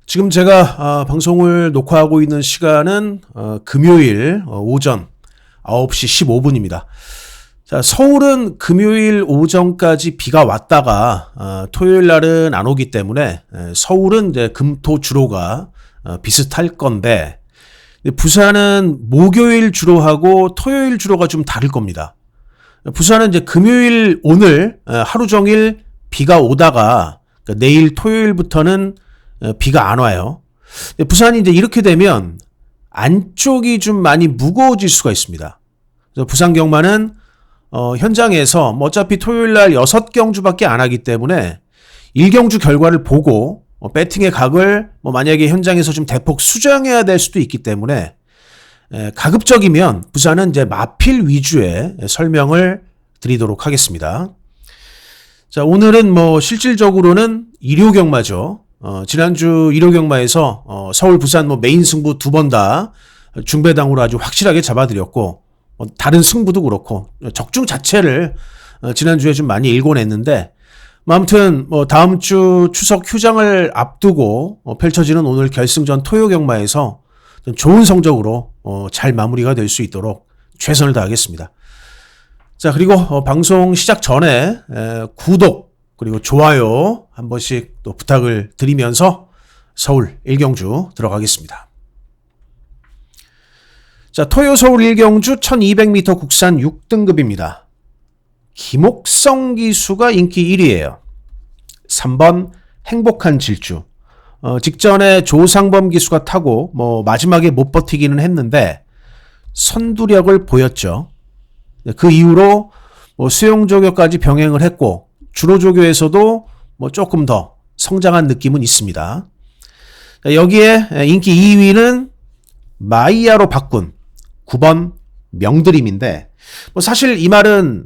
지금 제가 방송을 녹화하고 있는 시간은 금요일 오전 9시 15분입니다. 자, 서울은 금요일 오전까지 비가 왔다가 토요일 날은 안 오기 때문에 서울은 이제 금토 주로가 비슷할 건데, 부산은 목요일 주로하고 토요일 주로가 좀 다를 겁니다. 부산은 이제 금요일 오늘 하루 종일 비가 오다가 내일 토요일부터는 비가 안 와요. 부산이 이제 이렇게 되면 안쪽이 좀 많이 무거워질 수가 있습니다. 그래서 부산 경마는 현장에서 어차피 토요일 날 6경주밖에 안 하기 때문에 1경주 결과를 보고 배팅의 각을 만약에 현장에서 좀 대폭 수정해야 될 수도 있기 때문에 가급적이면 부산은 이제 마필 위주의 설명을 드리도록 하겠습니다. 자, 오늘은 실질적으로는 일요 경마죠. 지난주 일요 경마에서 서울 부산 메인 승부 두 번 다 중배당으로 아주 확실하게 잡아드렸고, 다른 승부도 그렇고 적중 자체를 지난주에 좀 많이 일궈냈는데, 아무튼 다음 주 추석 휴장을 앞두고 펼쳐지는 오늘 결승전 토요 경마에서 좋은 성적으로 잘 마무리가 될 수 있도록 최선을 다하겠습니다. 자, 그리고 방송 시작 전에 구독 그리고 좋아요 한 번씩 또 부탁을 드리면서 서울 1경주 들어가겠습니다. 자, 토요 서울 1경주 1200m 국산 6등급입니다. 김옥성 기수가 인기 1위예요. 3번 행복한 질주. 직전에 조상범 기수가 타고 마지막에 못 버티기는 했는데 선두력을 보였죠. 그 이후로 수용조교까지 병행을 했고, 주로조교에서도 조금 더 성장한 느낌은 있습니다. 여기에 인기 2위는 마이야로 바꾼 9번 명드림인데, 사실 이 말은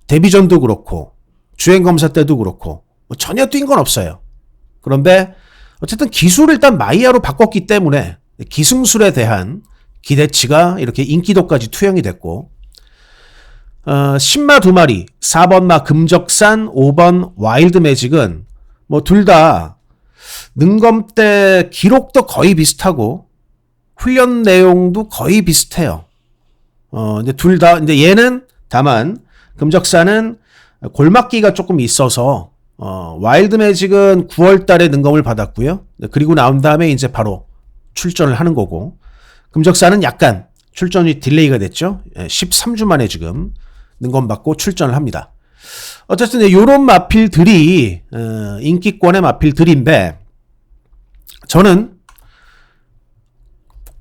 데뷔전도 그렇고 주행검사 때도 그렇고 전혀 뛴 건 없어요. 그런데 어쨌든 기술을 일단 마이야로 바꿨기 때문에 기승술에 대한 기대치가 이렇게 인기도까지 투영이 됐고, 신마 두 마리 4번 마 금적산, 5번 와일드 매직은 둘 다 능검 때 기록도 거의 비슷하고 훈련 내용도 거의 비슷해요. 이제 둘 다, 이제 얘는 다만 금적산은 골막기가 조금 있어서 와일드 매직은 9월 달에 능검을 받았고요. 그리고 나온 다음에 이제 바로 출전을 하는 거고, 금적산은 약간 출전이 딜레이가 됐죠. 13주 만에 지금 능검 받고 출전을 합니다. 어쨌든 이런 마필들이 인기권의 마필들인데, 저는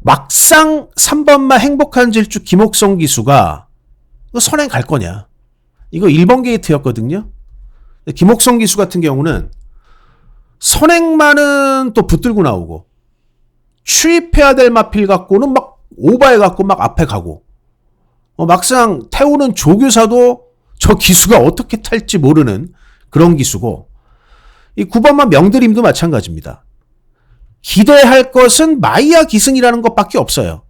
막상 3번마 행복한 질주 김옥성 기수가 선행 갈 거냐, 이거 1번 게이트였거든요. 김옥성 기수 같은 경우는 선행만은 또 붙들고 나오고, 추입해야 될 마필 갖고는 막 오버해 갖고 막 앞에 가고, 막상 태우는 조교사도 저 기수가 어떻게 탈지 모르는 그런 기수고, 이 9번만 명드림도 마찬가지입니다. 기대할 것은 마이야 기승이라는 것밖에 없어요.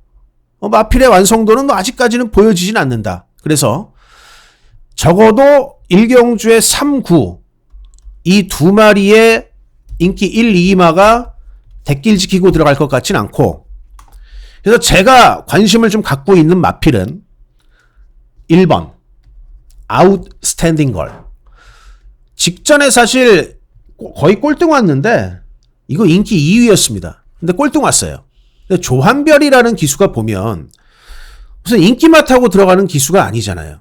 마필의 완성도는 아직까지는 보여지진 않는다. 그래서 적어도 1경주의 3, 9 이 두 마리의 인기 1, 2마가 대길 지키고 들어갈 것 같진 않고, 그래서 제가 관심을 좀 갖고 있는 마필은 1번 아웃스탠딩 걸. 직전에 사실 거의 꼴등 왔는데 이거 인기 2위였습니다. 근데 꼴등 왔어요. 근데 조한별이라는 기수가 보면 무슨 인기만 타고 들어가는 기수가 아니잖아요.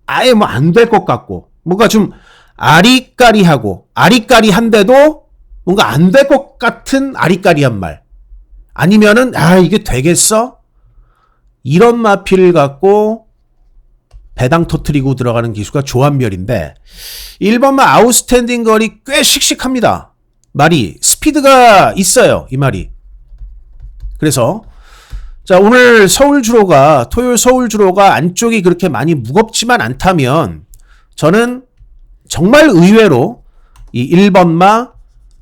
아예 안 될 것 같고, 뭔가 좀 아리까리하고, 아리까리한데도 뭔가 안 될 것 같은 아리까리한 말, 아니면은 이게 되겠어? 이런 마필을 갖고 배당 터트리고 들어가는 기수가 조한별인데, 1번마 아웃스탠딩 걸이 꽤 씩씩합니다. 말이 스피드가 있어요, 이 말이. 그래서 자, 오늘 서울주로가, 토요일 서울주로가 안쪽이 그렇게 많이 무겁지만 않다면, 저는 정말 의외로 이 1번마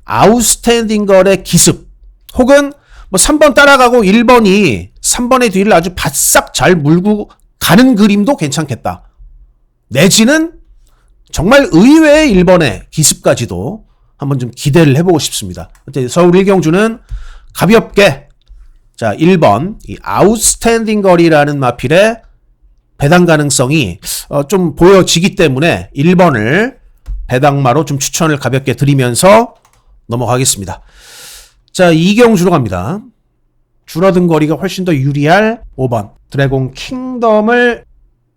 아웃스탠딩 걸의 기습, 혹은 3번 따라가고 1번이 3번의 뒤를 아주 바싹 잘 물고 가는 그림도 괜찮겠다. 내지는 정말 의외의 1번의 기습까지도 한번 좀 기대를 해보고 싶습니다. 서울 1경주는 가볍게 자 1번 이 아웃스탠딩 거리라는 마필의 배당 가능성이 좀 보여지기 때문에 1번을 배당마로 좀 추천을 가볍게 드리면서 넘어가겠습니다. 자 2경주로 갑니다. 줄어든 거리가 훨씬 더 유리할 5번 드래곤 킹덤을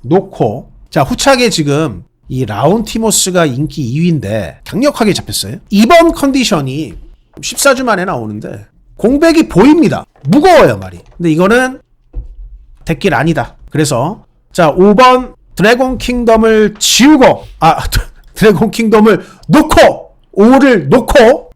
놓고 자 후차게 지금 이 라운티모스가 인기 2위인데 강력하게 잡혔어요. 이번 컨디션이 14주 만에 나오는데 공백이 보입니다. 무거워요 말이. 근데 이거는 대길 아니다. 그래서 자 5번 드래곤 킹덤을 지우고 드래곤 킹덤을 놓고 5를 놓고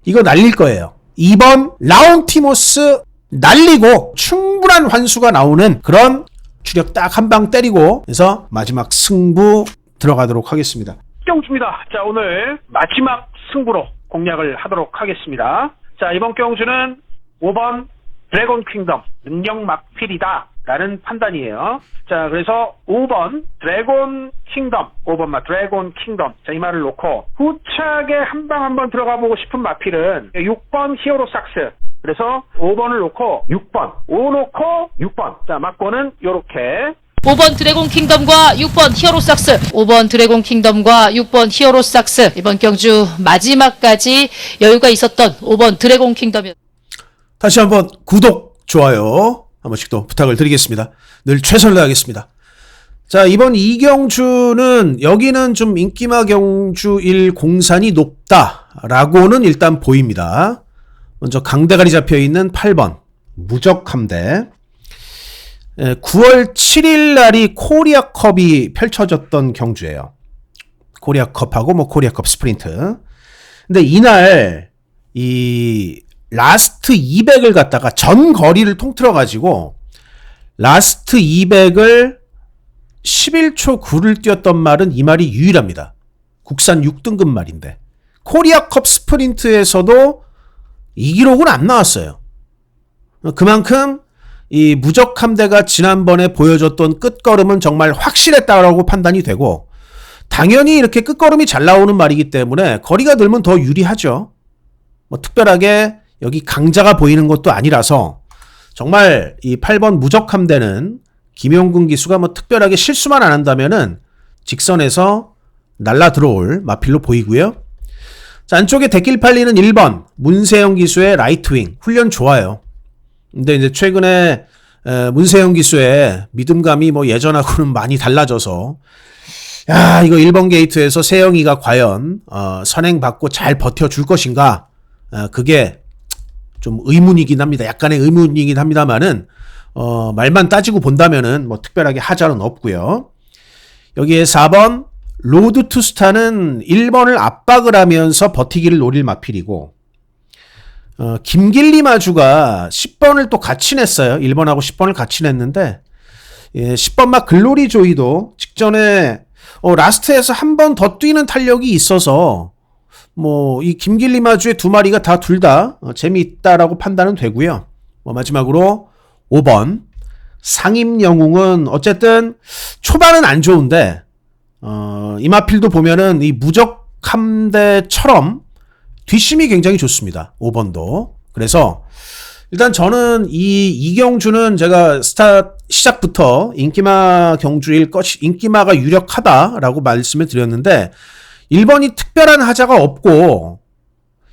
이거 날릴 거예요. 2번 라운티모스 날리고 충분한 환수가 나오는 그런 추력 딱 한 방 때리고 그래서 마지막 승부 들어가도록 하겠습니다. 경주입니다. 자 오늘 마지막 승부로 공략을 하도록 하겠습니다. 자 이번 경주는 5번 드래곤 킹덤 능력 막필이다 라는 판단이에요. 자 그래서 5번 드래곤 킹덤 5번 드래곤 킹덤 자 이 말을 놓고 후차게 한 방 한번 들어가 보고 싶은 마필은 6번 히어로 삭스 그래서 5번을 놓고 6번 5 놓고 6번 자 막고는 요렇게 5번 드래곤 킹덤과 6번 히어로삭스 5번 드래곤 킹덤과 6번 히어로삭스 이번 경주 마지막까지 여유가 있었던 5번 드래곤 킹덤이었습니다. 다시 한번 구독, 좋아요 한 번씩 또 부탁을 드리겠습니다. 늘 최선을 다하겠습니다. 자 이번 2경주는 여기는 좀 인기마 경주일 공산이 높다라고는 일단 보입니다. 먼저 강대가리 잡혀있는 8번 무적함대 9월 7일 날이 코리아컵이 펼쳐졌던 경주예요. 코리아컵하고 코리아컵 스프린트. 근데 이날 이 라스트 200을 갖다가 전 거리를 통틀어 가지고 라스트 200을 11초 9를 뛰었던 말은 이 말이 유일합니다. 국산 6등급 말인데 코리아컵 스프린트에서도 이 기록은 안 나왔어요. 그만큼 이 무적함대가 지난번에 보여줬던 끝걸음은 정말 확실했다라고 판단이 되고 당연히 이렇게 끝걸음이 잘 나오는 말이기 때문에 거리가 늘면 더 유리하죠. 특별하게 여기 강자가 보이는 것도 아니라서 정말 이 8번 무적함대는 김용근 기수가 특별하게 실수만 안 한다면은 직선에서 날라 들어올 마필로 보이고요. 자, 안쪽에 대길 팔리는 1번 문세영 기수의 라이트윙 훈련 좋아요. 근데 이제 최근에 문세영 기수의 믿음감이 예전하고는 많이 달라져서 야 이거 1번 게이트에서 세영이가 과연 선행받고 잘 버텨줄 것인가 그게 좀 의문이긴 합니다. 약간의 의문이긴 합니다만은 말만 따지고 본다면은 특별하게 하자는 없고요. 여기에 4번 로드 투 스타는 1번을 압박을 하면서 버티기를 노릴 마필이고 김길리 마주가 10번을 또 같이 냈어요. 1번하고 10번을 같이 냈는데 10번 막 글로리 조이도 직전에 라스트에서 한 번 더 뛰는 탄력이 있어서 이 김길리 마주의 두 마리가 다 둘 다 재미있다라고 판단은 되고요. 마지막으로 5번 상임영웅은 어쨌든 초반은 안 좋은데 이마필도 보면은 이 무적함대처럼 뒷심이 굉장히 좋습니다. 5번도. 그래서 일단 저는 이 이경주는 제가 시작부터 인기마 경주일 인기마가 유력하다라고 말씀을 드렸는데 1번이 특별한 하자가 없고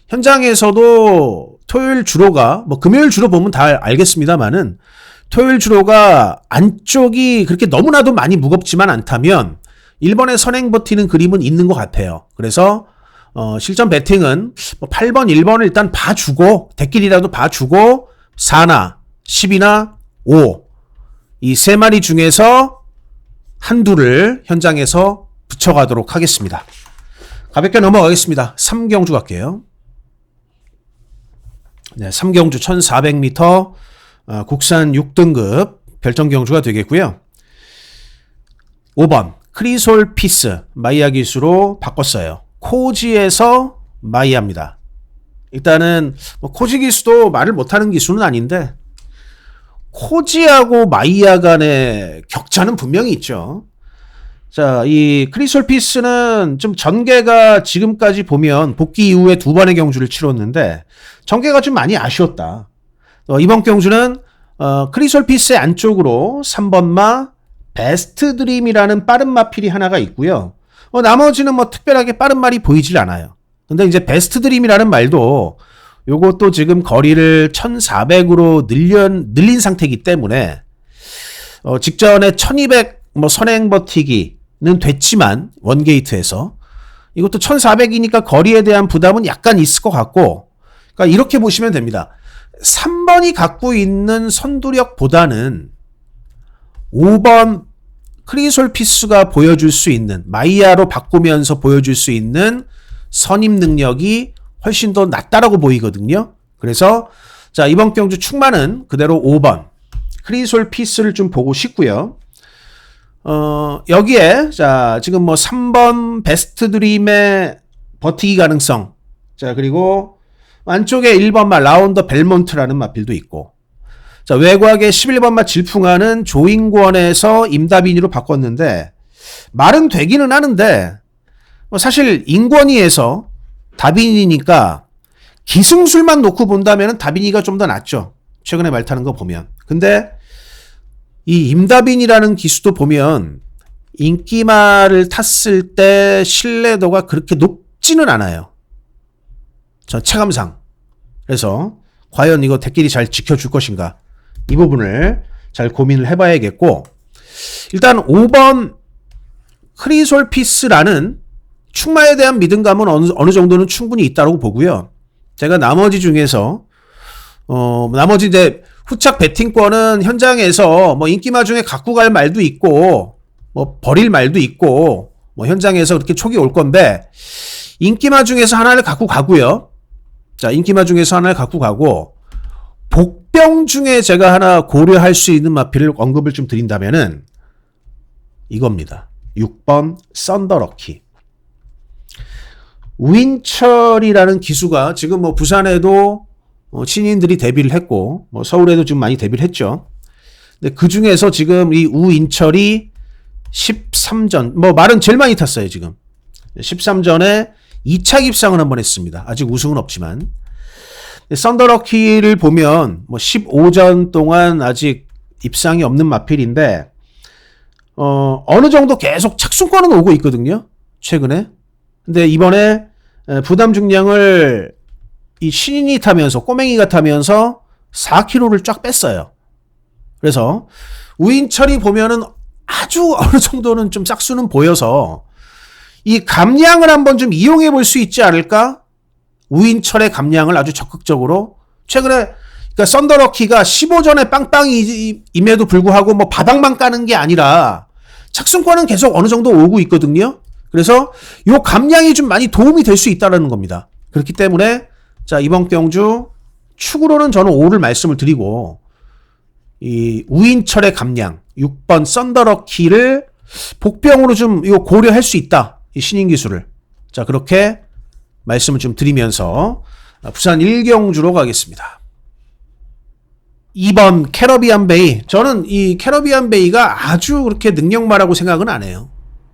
현장에서도 토요일 주로가 금요일 주로 보면 다 알겠습니다만은 토요일 주로가 안쪽이 그렇게 너무나도 많이 무겁지만 않다면 1번에 선행 버티는 그림은 있는 것 같아요. 그래서 실전 배팅은 8번, 1번을 일단 봐주고 대길이라도 봐주고 4나 10이나 5 이 세 마리 중에서 한두를 현장에서 붙여가도록 하겠습니다. 가볍게 넘어가겠습니다. 3경주 갈게요. 네, 3경주 1400m 국산 6등급 별정경주가 되겠고요. 5번 크리솔 피스 마이야 기수로 바꿨어요. 코지에서 마이야입니다. 일단은 코지 기수도 말을 못하는 기수는 아닌데 코지하고 마이야 간의 격차는 분명히 있죠. 자, 이 크리솔 피스는 좀 전개가 지금까지 보면 복귀 이후에 2번의 경주를 치렀는데 전개가 좀 많이 아쉬웠다. 이번 경주는 크리솔 피스의 안쪽으로 3번마 베스트 드림이라는 빠른 마필이 하나가 있고요. 나머지는 뭐 특별하게 빠른 말이 보이질 않아요. 근데 이제 베스트 드림이라는 말도 요것도 지금 거리를 1400으로 늘린 상태이기 때문에 직전에 1200 뭐 선행 버티기는 됐지만 원게이트에서 이것도 1400이니까 거리에 대한 부담은 약간 있을 것 같고, 그러니까 이렇게 보시면 됩니다. 3번이 갖고 있는 선두력보다는 5번 크리솔 피스가 보여줄 수 있는, 마이야로 바꾸면서 보여줄 수 있는 선임 능력이 훨씬 더 낫다라고 보이거든요. 그래서 자, 이번 경주 축마는 그대로 5번 크리솔 피스를 좀 보고 싶고요. 여기에 자, 지금 뭐 3번 베스트 드림의 버티기 가능성, 자, 그리고 안쪽에 1번마 라운더 벨몬트라는 마필도 있고, 자, 외곽에 11번마 질풍하는 조인권에서 임다빈이로 바꿨는데 말은 되기는 하는데 사실 인권위에서 다빈이니까 기승술만 놓고 본다면 다빈이가 좀 더 낫죠. 최근에 말 타는 거 보면. 근데 이 임다빈이라는 기수도 보면 인기말을 탔을 때 신뢰도가 그렇게 높지는 않아요. 저 체감상. 그래서 과연 이거 대끼리 잘 지켜줄 것인가, 이 부분을 잘 고민을 해봐야겠고, 일단 5번 크리솔 피스라는 축마에 대한 믿음감은 어느 정도는 충분히 있다고 보고요. 제가 나머지 중에서 나머지 이제 후착 배팅권은 현장에서 뭐 인기마 중에 갖고 갈 말도 있고 뭐 버릴 말도 있고 뭐 현장에서 그렇게 촉이 올 건데, 인기마 중에서 하나를 갖고 가고요. 자, 인기마 중에서 하나를 갖고 가고, 복병 중에 제가 하나 고려할 수 있는 마필을 언급을 좀 드린다면은 이겁니다. 6번 썬더럭키. 우인철이라는 기수가 지금 뭐 부산에도 신인들이 데뷔를 했고 뭐 서울에도 지금 많이 데뷔를 했죠. 근데 그 중에서 지금 이 우인철이 13전, 뭐 말은 제일 많이 탔어요, 지금. 13전에 2차 입상을 한번 했습니다. 아직 우승은 없지만. 썬더럭키를 보면 뭐 15전 동안 아직 입상이 없는 마필인데 어느 정도 계속 착순권은 오고 있거든요, 최근에. 근데 이번에 부담 중량을 이 신인이 타면서, 꼬맹이가 타면서 4kg를 쫙 뺐어요. 그래서 우인철이 보면은 아주 어느 정도는 좀 싹수는 보여서 이 감량을 한번 좀 이용해 볼 수 있지 않을까? 우인철의 감량을 아주 적극적으로. 최근에 그러니까 썬더럭키가 15전에 빵빵임에도 불구하고 뭐 바닥만 까는 게 아니라 착순권은 계속 어느 정도 오고 있거든요. 그래서 요 감량이 좀 많이 도움이 될 수 있다는 겁니다. 그렇기 때문에 자, 이번 경주 축으로는 저는 5를 말씀을 드리고, 이 우인철의 감량 6번 썬더럭키를 복병으로 좀 이거 고려할 수 있다, 이 신인 기수를. 자, 그렇게 말씀을 좀 드리면서 부산 1경주로 가겠습니다. 2번 캐러비안 베이. 저는 이 캐러비안 베이가 아주 그렇게 능력마라고 생각은 안 해요.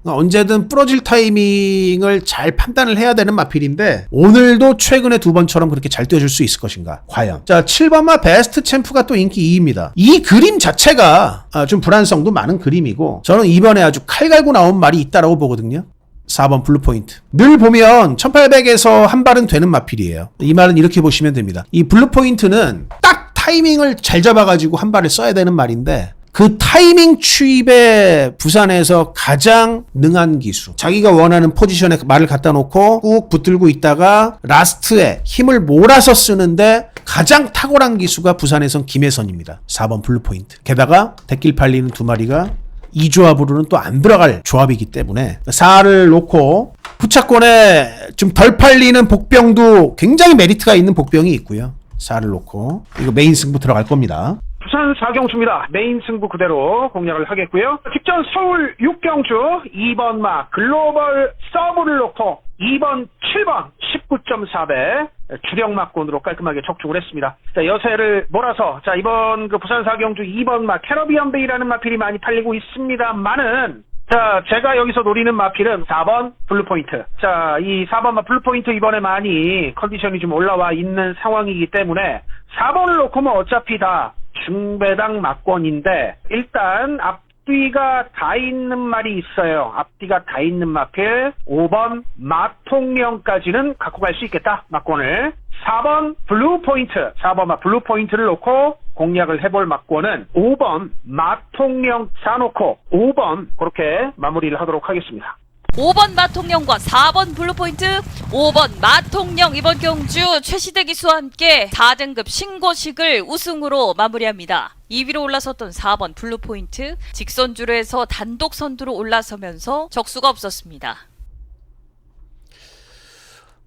언제든 부러질 타이밍을 잘 판단을 해야 되는 마필인데 오늘도 최근에 2번처럼 그렇게 잘 뛰어줄 수 있을 것인가, 과연. 자, 7번마 베스트 챔프가 또 인기 2위입니다. 이 그림 자체가 좀 불안성도 많은 그림이고, 저는 이번에 아주 칼 갈고 나온 말이 있다라고 보거든요. 4번 블루포인트. 늘 보면 1800에서 한 발은 되는 마필이에요. 이 말은 이렇게 보시면 됩니다. 이 블루포인트는 딱 타이밍을 잘 잡아가지고 한 발을 써야 되는 말인데, 그 타이밍 추입에 부산에서 가장 능한 기수. 자기가 원하는 포지션에 말을 갖다 놓고 꾹 붙들고 있다가 라스트에 힘을 몰아서 쓰는데 가장 탁월한 기수가 부산에선 김혜선입니다. 4번 블루포인트. 게다가 대길 팔리는 2마리가 이 조합으로는 또 안 들어갈 조합이기 때문에 4를 놓고 부착권에 좀 덜 팔리는 복병도 굉장히 메리트가 있는 복병이 있고요. 4를 놓고 이거 메인 승부 들어갈 겁니다. 부산 4경주입니다. 메인 승부 그대로 공략을 하겠고요. 직전 서울 6경주 2번 마 글로벌 서브를 놓고 2번, 7번 19.4배 주력마권으로 깔끔하게 적중을 했습니다. 자, 여세를 몰아서 자, 이번 그 부산 4경주 2번 마 캐러비안 베이라는 마필이 많이 팔리고 있습니다만은 자, 제가 여기서 노리는 마필은 4번 블루포인트. 자, 이 4번 블루포인트 이번에 많이 컨디션이 좀 올라와 있는 상황이기 때문에 4번을 놓고 뭐 어차피 다 중배당 막권인데 일단 앞뒤가 다 있는 말이 있어요. 앞뒤가 다 있는 마필 5번 마통령까지는 갖고 갈 수 있겠다. 막권을. 4번 블루포인트. 4번 블루포인트를 놓고 공략을 해볼 막권은 5번 마통령 사놓고 5번 그렇게 마무리를 하도록 하겠습니다. 5번 마통령과 4번 블루포인트, 5번 마통령 이번 경주 최시대 기수와 함께 4등급 신고식을 우승으로 마무리합니다. 2위로 올라섰던 4번 블루포인트, 직선주로에서 단독 선두로 올라서면서 적수가 없었습니다.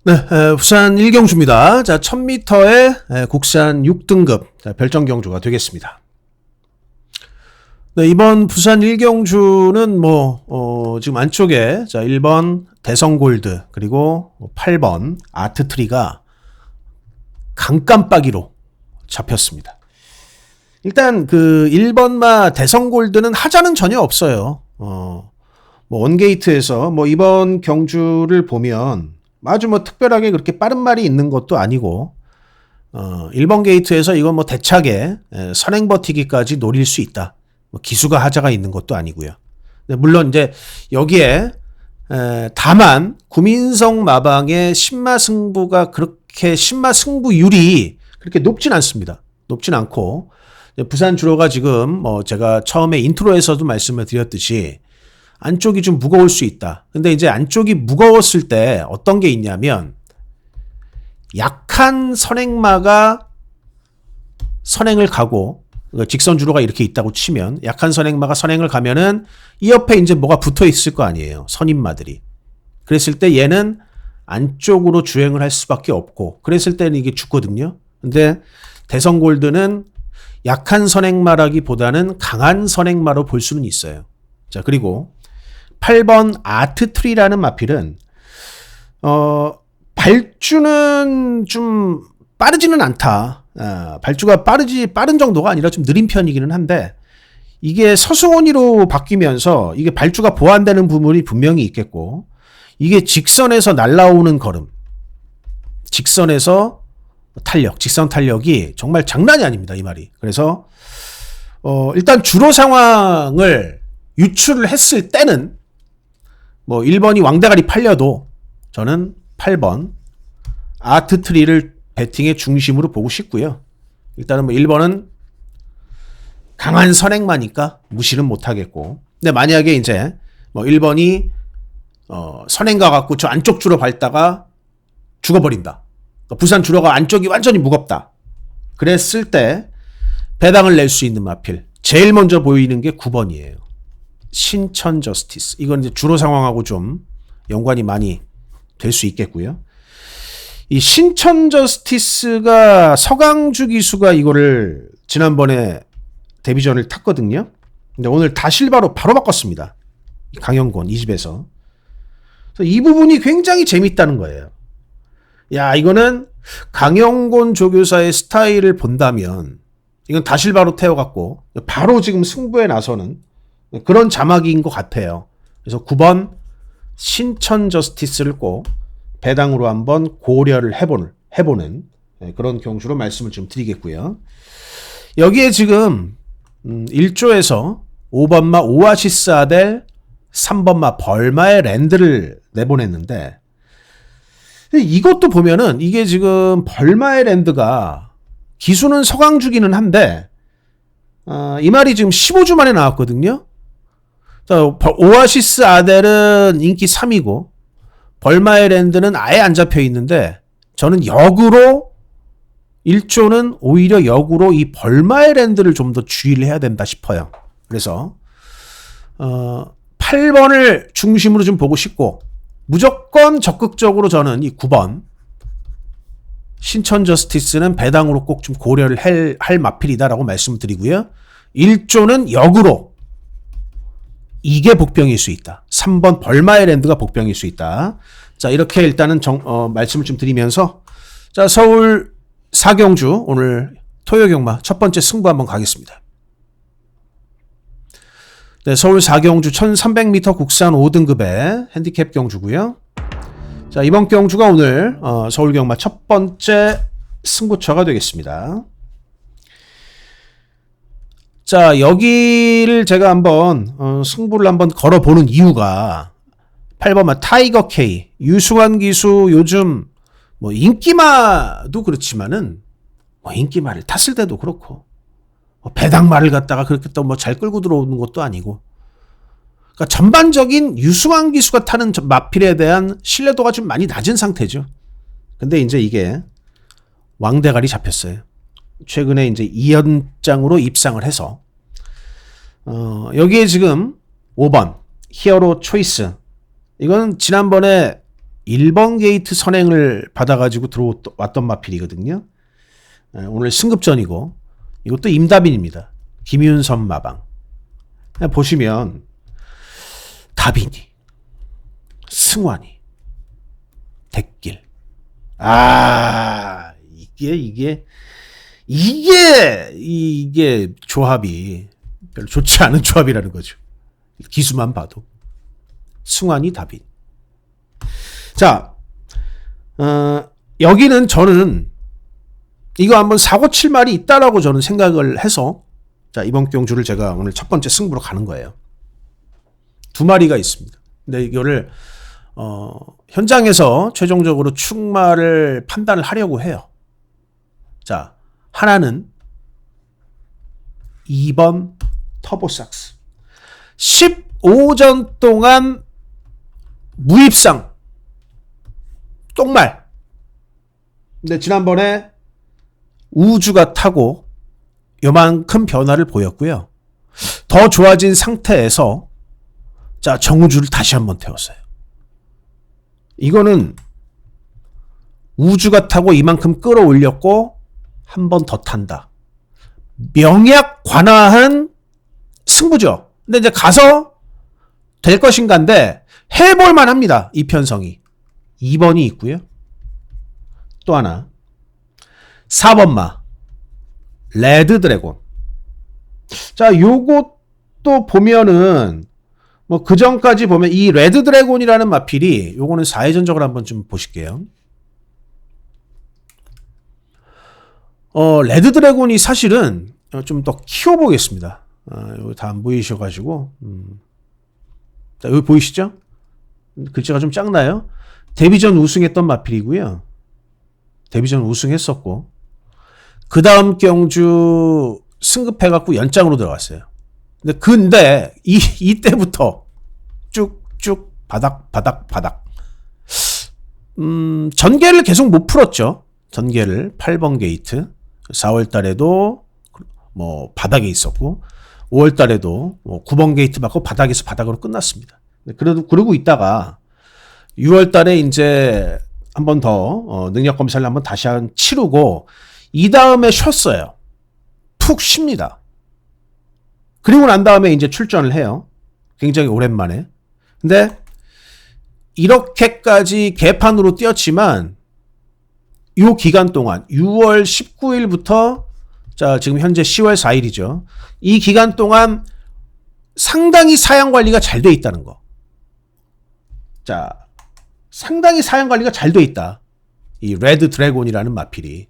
네, 부산 1경주입니다. 자, 1000m의 국산 6등급 별정 경주가 되겠습니다. 네, 이번 부산 1경주는 지금 안쪽에 자, 1번 대성골드 그리고 8번 아트트리가 강깜빡이로 잡혔습니다. 일단 그 1번마 대성골드는 하자는 전혀 없어요. 원게이트에서 이번 경주를 보면 아주 특별하게 그렇게 빠른 말이 있는 것도 아니고 1번 게이트에서 이건 대차게 선행 버티기까지 노릴 수 있다. 기수가 하자가 있는 것도 아니고요. 물론 이제 여기에 다만 구민성 마방의 신마 승부가 그렇게 신마 승부율이 그렇게 높진 않습니다. 높진 않고 부산 주로가 지금 제가 처음에 인트로에서도 말씀을 드렸듯이 안쪽이 좀 무거울 수 있다. 근데 이제 안쪽이 무거웠을 때 어떤 게 있냐면 약한 선행마가 선행을 가고 직선 주로가 이렇게 있다고 치면 약한 선행마가 선행을 가면은 이 옆에 이제 뭐가 붙어 있을 거 아니에요. 선임마들이. 그랬을 때 얘는 안쪽으로 주행을 할 수밖에 없고 그랬을 때는 이게 죽거든요. 근데 대성골드는 약한 선행마라기보다는 강한 선행마로 볼 수는 있어요. 자, 그리고 8번 아트트리라는 마필은 발주는 좀 빠르지는 않다. 발주가 빠른 정도가 아니라 좀 느린 편이기는 한데 이게 서승원이로 바뀌면서 이게 발주가 보완되는 부분이 분명히 있겠고 이게 직선에서 날라오는 걸음, 직선에서 탄력, 직선 탄력이 정말 장난이 아닙니다. 이 말이. 그래서 일단 주로 상황을 유출을 했을 때는 1번이 왕대가리 팔려도 저는 8번 아트트리를 배팅의 중심으로 보고 싶고요. 일단은 1번은 강한 선행마니까 무시는 못하겠고 근데 만약에 이제 1번이 선행 가갖고 저 안쪽 주로 밟다가 죽어버린다. 부산 주로가 안쪽이 완전히 무겁다. 그랬을 때 배당을 낼 수 있는 마필 제일 먼저 보이는 게 9번이에요. 신천 저스티스. 이건 이제 주로 상황하고 좀 연관이 많이 될 수 있겠고요. 이 신천 저스티스가 서강주 기수가 이거를 지난번에 데뷔전을 탔거든요. 근데 오늘 다 실바로 바로 바꿨습니다. 강영권 이 집에서. 그래서 이 부분이 굉장히 재밌다는 거예요. 야, 이거는 강영권 조교사의 스타일을 본다면 이건 다 실바로 태워갖고 바로 지금 승부에 나서는 그런 자막인 것 같아요. 그래서 9번 신천 저스티스를 꼭 배당으로 한번 고려를 해보는 그런 경주로 말씀을 좀 드리겠고요. 여기에 지금 1조에서 5번마 오아시스 아델, 3번마 벌마의 랜드를 내보냈는데 이것도 보면은 이게 지금 벌마의 랜드가 기수는 서강주기는 한데 이 말이 지금 15주 만에 나왔거든요. 오아시스 아델은 인기 3위고 벌마의 랜드는 아예 안 잡혀 있는데 저는 역으로 1조는 오히려 역으로 이 벌마의 랜드를 좀 더 주의를 해야 된다 싶어요. 그래서 8번을 중심으로 좀 보고 싶고 무조건 적극적으로 저는 이 9번 신천 저스티스는 배당으로 꼭 좀 고려를 할 마필이다라고 말씀드리고요. 1조는 역으로 이게 복병일 수 있다. 3번 벌마의 랜드가 복병일 수 있다. 자, 이렇게 일단은 말씀을 좀 드리면서 자, 서울 4경주 오늘 토요 경마 첫 번째 승부 한번 가겠습니다. 네, 서울 4경주 1300m 국산 5등급의 핸디캡 경주고요. 자, 이번 경주가 오늘 서울 경마 첫 번째 승부처가 되겠습니다. 자, 여기를 제가 한번 승부를 한번 걸어보는 이유가 8번마 타이거 K, 유승환 기수 요즘 뭐 인기마도 그렇지만은 뭐 인기마를 탔을 때도 그렇고 배당마를 갖다가 그렇게 또 뭐 잘 끌고 들어오는 것도 아니고, 그러니까 전반적인 유승환 기수가 타는 마필에 대한 신뢰도가 좀 많이 낮은 상태죠. 근데 이제 이게 왕대가리 잡혔어요. 최근에 이제 2연장으로 입상을 해서 여기에 지금 5번 히어로 초이스, 이건 지난번에 1번 게이트 선행을 받아가지고 들어왔던 마필이거든요. 오늘 승급전이고, 이것도 임다빈입니다. 김윤선 마방. 보시면 다빈이, 승환이, 대길. 이게 조합이 별로 좋지 않은 조합이라는 거죠. 기수만 봐도. 승환이, 다빈. 자, 여기는 저는 이거 한번 사고 칠 말이 있다라고 저는 생각을 해서, 자, 이번 경주를 제가 오늘 첫 번째 승부로 가는 거예요. 두 마리가 있습니다. 근데 이거를 현장에서 최종적으로 축마를 판단을 하려고 해요. 자, 하나는 2번 터보삭스. 15전 동안 무입상 똥말. 근데 지난번에 우주가 타고 요만큼 변화를 보였고요. 더 좋아진 상태에서 자, 정우주를 다시 한번 태웠어요. 이거는 우주가 타고 이만큼 끌어올렸고 한 번 더 탄다. 명약 관화한 승부죠. 근데 이제 가서 될 것인가인데 해볼만 합니다. 이 편성이. 2번이 있고요. 또 하나 4번마 레드 드래곤. 자, 요것도 보면은 뭐 그 전까지 보면 이 레드 드래곤이라는 마필이, 요거는 4회 전적을 한번 좀 보실게요. 레드 드래곤이 사실은 좀 더 키워보겠습니다. 여기 다 안 보이셔가지고. 자, 여기 보이시죠? 글자가 좀 작나요? 데뷔전 우승했던 마필이고요. 데뷔전 우승했었고, 그 다음 경주 승급해갖고 연장으로 들어갔어요. 근데 이때부터 쭉쭉 바닥. 전개를 계속 못 풀었죠. 전개를 8번 게이트 4월 달에도 뭐 바닥에 있었고, 5월 달에도 뭐 9번 게이트 받고 바닥에서 바닥으로 끝났습니다. 그러고 있다가 6월 달에 이제 한 번 더 능력 검사를 한번 다시 치르고, 이 다음에 쉬었어요. 푹 쉽니다. 그리고 난 다음에 이제 출전을 해요. 굉장히 오랜만에. 근데 이렇게까지 개판으로 뛰었지만 이 기간 동안 6월 19일부터 자, 지금 현재 10월 4일이죠. 이 기간 동안 상당히 사양 관리가 잘 돼 있다는 거. 자, 상당히 사양 관리가 잘 돼 있다. 이 레드 드래곤이라는 마필이.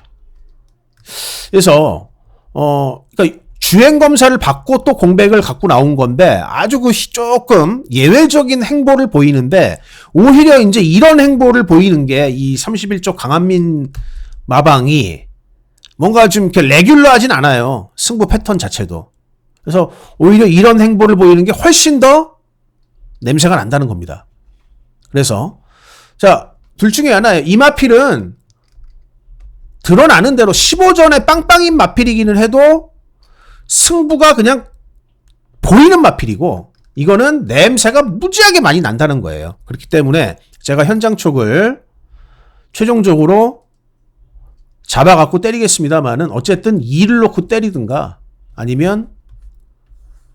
그래서 그러니까 주행 검사를 받고 또 공백을 갖고 나온 건데, 아주 조금 예외적인 행보를 보이는데, 오히려 이제 이런 행보를 보이는 게 이 31조 강한민 마방이 뭔가 좀 이렇게 레귤러하진 않아요. 승부 패턴 자체도. 그래서 오히려 이런 행보를 보이는 게 훨씬 더 냄새가 난다는 겁니다. 그래서 자, 둘 중에 하나예요. 이 마필은 드러나는 대로 15전에 빵빵인 마필이기는 해도 승부가 그냥 보이는 마필이고, 이거는 냄새가 무지하게 많이 난다는 거예요. 그렇기 때문에 제가 현장 촉을 최종적으로 잡아갖고 때리겠습니다만은, 어쨌든 2를 놓고 때리든가 아니면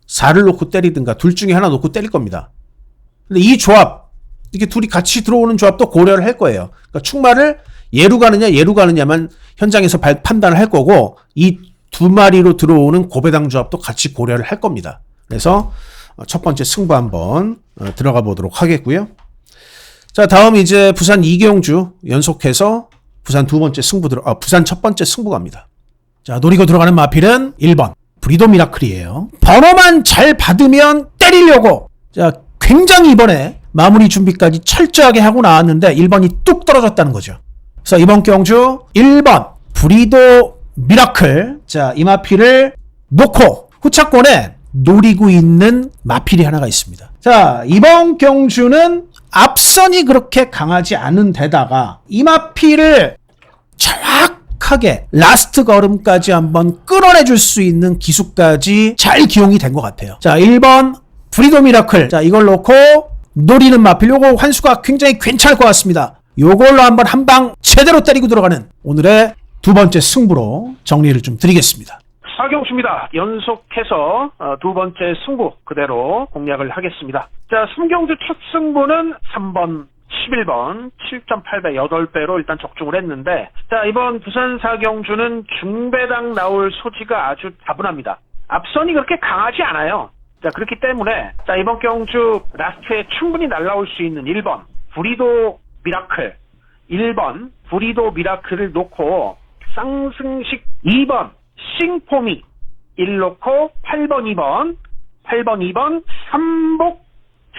4를 놓고 때리든가 둘 중에 하나 놓고 때릴 겁니다. 근데 이 조합, 이렇게 둘이 같이 들어오는 조합도 고려를 할 거예요. 그러니까 축마를 얘로 가느냐만 현장에서 판단을 할 거고, 이 두 마리로 들어오는 고배당 조합도 같이 고려를 할 겁니다. 그래서 첫 번째 승부 한번 들어가 보도록 하겠고요. 자, 다음 이제 부산 이경주 연속해서 부산 부산 첫 번째 승부 갑니다. 자, 노리고 들어가는 마필은 1번 브리도 미라클이에요. 번호만 잘 받으면 때리려고. 자, 굉장히 이번에 마무리 준비까지 철저하게 하고 나왔는데 1번이 뚝 떨어졌다는 거죠. 그래서 이번 경주 1번 브리도 미라클. 자, 이 마필을 놓고 후차권에 노리고 있는 마필이 하나가 있습니다. 자, 이번 경주는 앞선이 그렇게 강하지 않은 데다가 이 마필을 정확하게 라스트 걸음까지 한번 끌어내줄 수 있는 기술까지 잘 기용이 된 것 같아요. 자, 1번 브리도 미라클. 자, 이걸 놓고 노리는 마필. 요거 환수가 굉장히 괜찮을 것 같습니다. 요걸로 한번 한 방 제대로 때리고 들어가는 오늘의 두 번째 승부로 정리를 좀 드리겠습니다. 사경주입니다. 연속해서 두 번째 승부 그대로 공략을 하겠습니다. 자, 3경주 첫 승부는 3번 11번 7.8배 8배로 일단 적중을 했는데, 자, 이번 부산 4경주는 중배당 나올 소지가 아주 다분합니다. 앞선이 그렇게 강하지 않아요. 자, 그렇기 때문에 자, 이번 경주 라스트에 충분히 날라올 수 있는 1번 브리도 미라클, 1번 브리도 미라클을 놓고 쌍승식 2번 싱포미 1 놓고 8번 2번 3복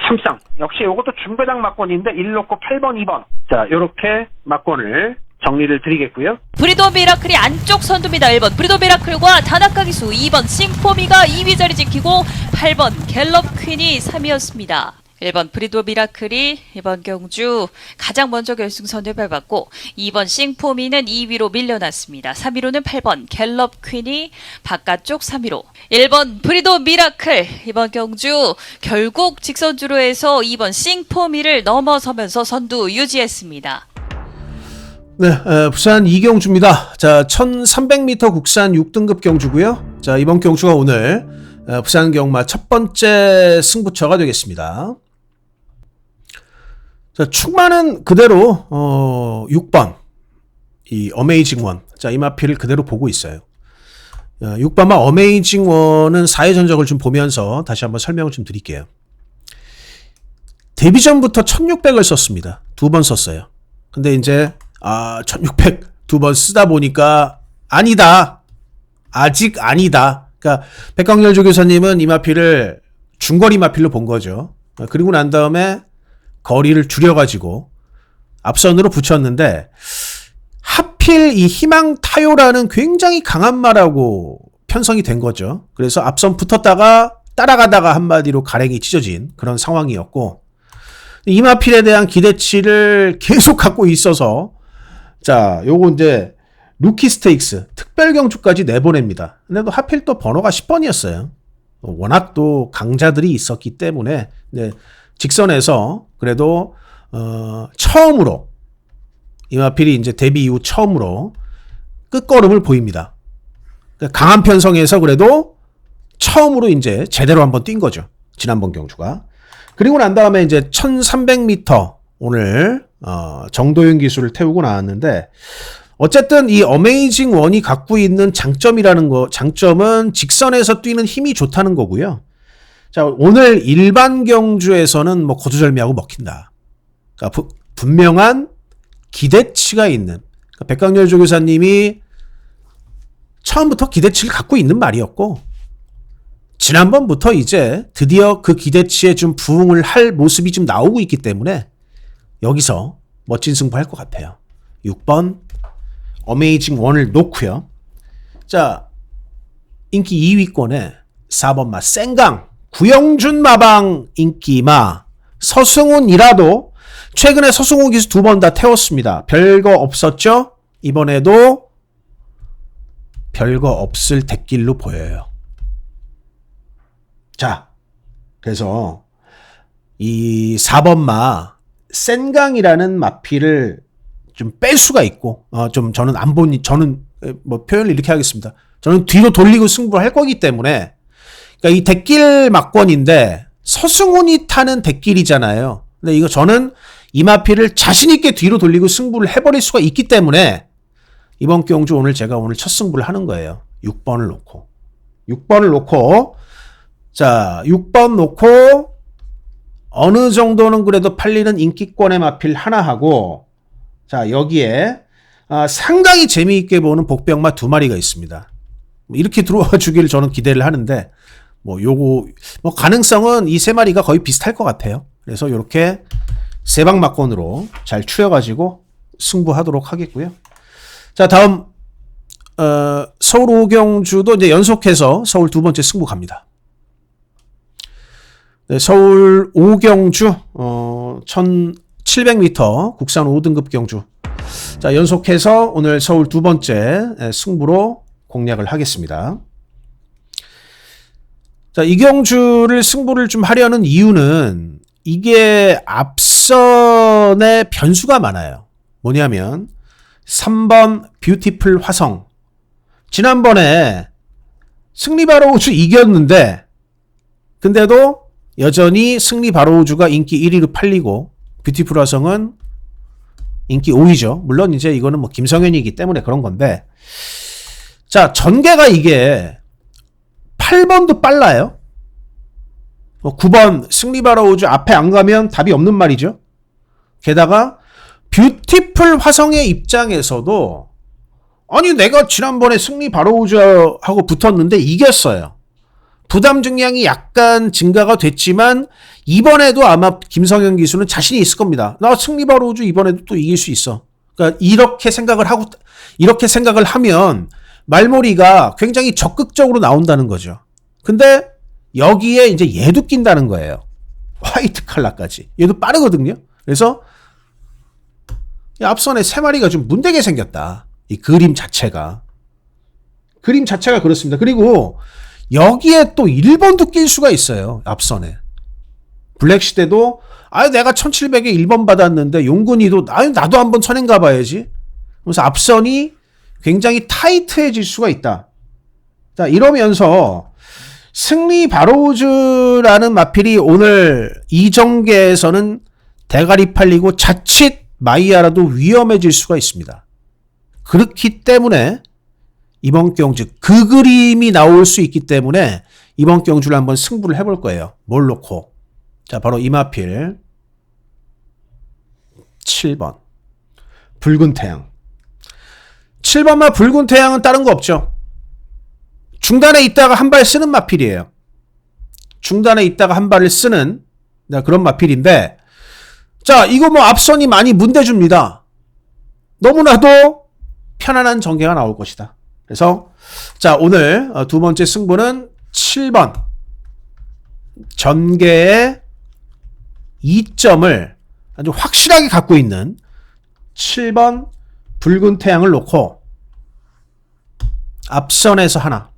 3쌍. 역시 이것도 중배당 막권인데 1 놓고 8번 2번. 자, 요렇게 막권을 정리를 드리겠고요. 브리도 미라클이 안쪽 선두입니다. 1번 브리도 미라클과 다나카 기수, 2번 싱포미가 2위 자리 지키고 8번 갤럽 퀸이 3위였습니다. 1번 브리도 미라클이 이번 경주 가장 먼저 결승선을 밟았고 2번 싱포미는 2위로 밀려났습니다. 3위로는 8번 갤럽 퀸이 바깥쪽 3위로. 1번 브리도 미라클 이번 경주 결국 직선주로 해서 2번 싱포미를 넘어서면서 선두 유지했습니다. 네, 부산 이경주입니다. 자, 1300m 국산 6등급 경주고요. 자, 이번 경주가 오늘 부산 경마 첫 번째 승부처가 되겠습니다. 자, 축마는 그대로 6번 이 어메이징 원. 자, 이 마필을 그대로 보고 있어요. 6번마 어메이징 원은 4회 전적을 좀 보면서 다시 한번 설명을 좀 드릴게요. 데뷔 전부터 1600을 썼습니다. 두 번 썼어요. 근데 이제 1600 두 번 쓰다 보니까 아니다. 아직 아니다. 그러니까 백광열 조교사님은 이 마필을 중거리 마필로 본 거죠. 그리고 난 다음에 거리를 줄여가지고 앞선으로 붙였는데 하필 이 희망 타요라는 굉장히 강한 말하고 편성이 된 거죠. 그래서 앞선 붙었다가 따라가다가 한마디로 가랭이 찢어진 그런 상황이었고, 이 마필에 대한 기대치를 계속 갖고 있어서 자, 요거 이제 루키 스테이크스 특별 경주까지 내보냅니다. 근데 또 하필 또 번호가 10번이었어요. 워낙 또 강자들이 있었기 때문에 네, 직선에서 그래도 처음으로 이마필이 이제 데뷔 이후 처음으로 끝걸음을 보입니다. 강한 편성에서 그래도 처음으로 이제 제대로 한번 뛴 거죠. 지난번 경주가. 그리고 난 다음에 이제 1300m 오늘 정도윤 기수를 태우고 나왔는데, 어쨌든 이 어메이징 원이 갖고 있는 장점은 직선에서 뛰는 힘이 좋다는 거고요. 자, 오늘 일반 경주에서는 뭐 거두절미하고 먹힌다. 그러니까 분명한 기대치가 있는, 그러니까 백광열 조교사님이 처음부터 기대치를 갖고 있는 말이었고, 지난번부터 이제 드디어 그 기대치에 좀 부응을 할 모습이 좀 나오고 있기 때문에 여기서 멋진 승부할 것 같아요. 6번 어메이징 원을 놓고요. 자, 인기 2위권에 4번마 생강 구영준 마방 인기마 서승훈이라도 최근에 서승훈 기수 2번 다 태웠습니다. 별거 없었죠? 이번에도 별거 없을 댔길로 보여요. 자, 그래서 이 4번마 센강이라는 마피를 좀 뺄 수가 있고, 좀 저는 저는 뭐 표현을 이렇게 하겠습니다. 저는 뒤로 돌리고 승부할 거기 때문에, 그러니까 이 댔길 막권인데 서승훈이 타는 댔길이잖아요. 근데 이거 저는 이 마피를 자신있게 뒤로 돌리고 승부를 해버릴 수가 있기 때문에 이번 경주 제가 오늘 첫 승부를 하는 거예요. 6번을 놓고 자, 6번 놓고 어느 정도는 그래도 팔리는 인기권의 마필 하나 하고, 자, 여기에 상당히 재미있게 보는 복병마 2마리가 있습니다. 이렇게 들어와 주기를 저는 기대를 하는데, 요거, 가능성은 이 3마리가 거의 비슷할 것 같아요. 그래서 이렇게 세방막권으로 잘 추려가지고 승부하도록 하겠고요. 자, 다음, 서울 오경주도 이제 연속해서 서울 2번째 승부 갑니다. 네, 서울 오경주, 1700m 국산 5등급 경주. 자, 연속해서 오늘 서울 2번째 승부로 공략을 하겠습니다. 자, 이 경주를 승부를 좀 하려는 이유는 이게 앞선에 변수가 많아요. 뭐냐면 3번 뷰티풀 화성. 지난번에 승리바로우주 이겼는데 근데도 여전히 승리바로우주가 인기 1위로 팔리고 뷰티풀 화성은 인기 5위죠. 물론 이제 이거는 김성현이기 때문에 그런 건데, 자, 전개가 이게 8번도 빨라요. 9번 승리바로우주 앞에 안 가면 답이 없는 말이죠. 게다가 뷰티풀 화성의 입장에서도 아니 내가 지난번에 승리바로우주하고 붙었는데 이겼어요. 부담 증량이 약간 증가가 됐지만 이번에도 아마 김성현 기수는 자신이 있을 겁니다. 나 승리바로우주 이번에도 또 이길 수 있어. 그러니까 이렇게 생각을 하면 말몰이가 굉장히 적극적으로 나온다는 거죠. 근데 여기에 이제 얘도 낀다는 거예요. 화이트 칼라까지. 얘도 빠르거든요. 그래서 앞선에 3마리가 좀 문대게 생겼다. 이 그림 자체가 그렇습니다. 그리고 여기에 또 1번도 낄 수가 있어요. 앞선에. 블랙시대도 내가 1700에 1번 받았는데 용근이도 나도 한번 선행 가봐야지. 그래서 앞선이 굉장히 타이트해질 수가 있다. 자, 이러면서 승리 바로우즈라는 마필이 오늘 이정계에서는 대가리 팔리고 자칫 마이야라도 위험해질 수가 있습니다. 그렇기 때문에 이번 경주 그 그림이 나올 수 있기 때문에 이번 경주를 한번 승부를 해볼 거예요. 뭘 놓고? 자, 바로 이 마필 7번 붉은 태양. 7번마 붉은 태양은 다른 거 없죠. 중단에 있다가 한 발 쓰는 마필이에요. 중단에 있다가 한 발을 쓰는 그런 마필인데, 자, 이거 앞선이 많이 문대줍니다. 너무나도 편안한 전개가 나올 것이다. 그래서 자, 오늘 2번째 승부는 7번 전개의 2점을 아주 확실하게 갖고 있는 7번 붉은 태양을 놓고 앞선에서 하나,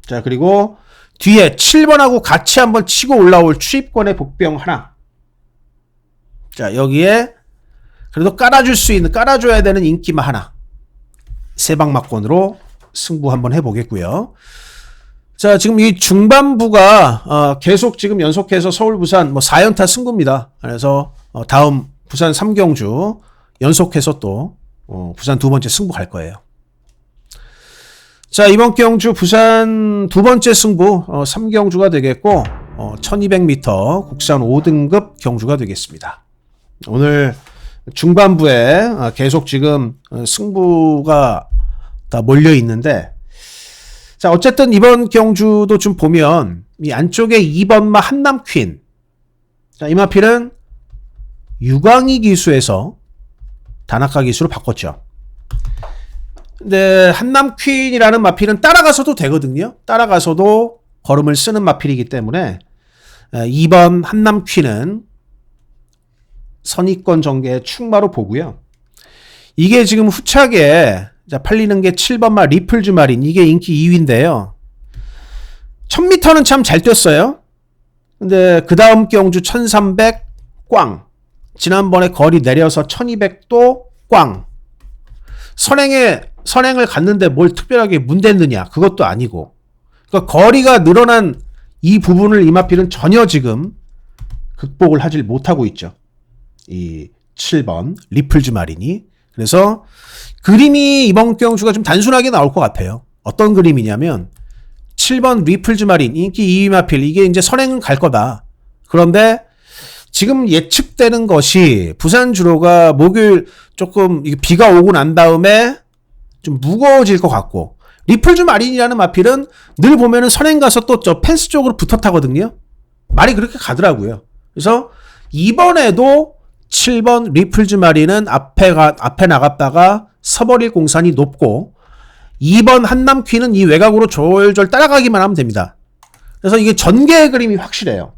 자, 그리고 뒤에 7번하고 같이 한번 치고 올라올 추입권의 복병 하나, 자, 여기에 그래도 깔아줘야 되는 인기마 하나, 세방막권으로 승부 한번 해보겠고요. 자, 지금 이 중반부가 계속 지금 연속해서 서울 부산 4연타 승부입니다. 그래서 다음 부산 3경주 연속해서 또 부산 2번째 승부 갈 거예요. 자, 이번 경주 부산 2번째 승부 3경주가 되겠고 1200m 국산 5등급 경주가 되겠습니다. 오늘 중반부에 계속 지금 승부가 다 몰려 있는데, 자, 어쨌든 이번 경주도 좀 보면 이 안쪽에 2번마 한남퀸, 자, 이 마필은 유광희 기수에서 다나카 기수로 바꿨죠. 근데 한남퀸이라는 마필은 따라가서도 되거든요. 따라가서도 걸음을 쓰는 마필이기 때문에 2번 한남퀸은 선의권 전개의 충마로 보고요. 이게 지금 후차게 팔리는 게 7번마 리플즈 마린, 이게 인기 2위인데요. 1000m는 참 잘 뛰었어요. 근데 그 다음 경주 1300 꽝, 지난번에 거리 내려서 1200도 꽝. 선행을 갔는데 뭘 특별하게 문댔느냐, 그것도 아니고. 그러니까 거리가 늘어난 이 부분을 이마필은 전혀 지금 극복을 하질 못하고 있죠. 이 7번 리플즈 마린이. 그래서 그림이 이번 경주가 좀 단순하게 나올 것 같아요. 어떤 그림이냐면 7번 리플즈 마린 인기 2위 마필 이게 이제 선행은 갈 거다. 그런데 지금 예측되는 것이 부산 주로가 목요일 조금 비가 오고 난 다음에 좀 무거워질 것 같고 리플즈 마린이라는 마필은 늘 보면은 선행 가서 또 저 펜스 쪽으로 붙어 타거든요. 말이 그렇게 가더라고요. 그래서 이번에도 7번 리플즈 마린은 앞에 나갔다가 서버릴 공산이 높고 2번 한남퀴는 이 외곽으로 졸졸 따라가기만 하면 됩니다. 그래서 이게 전개의 그림이 확실해요.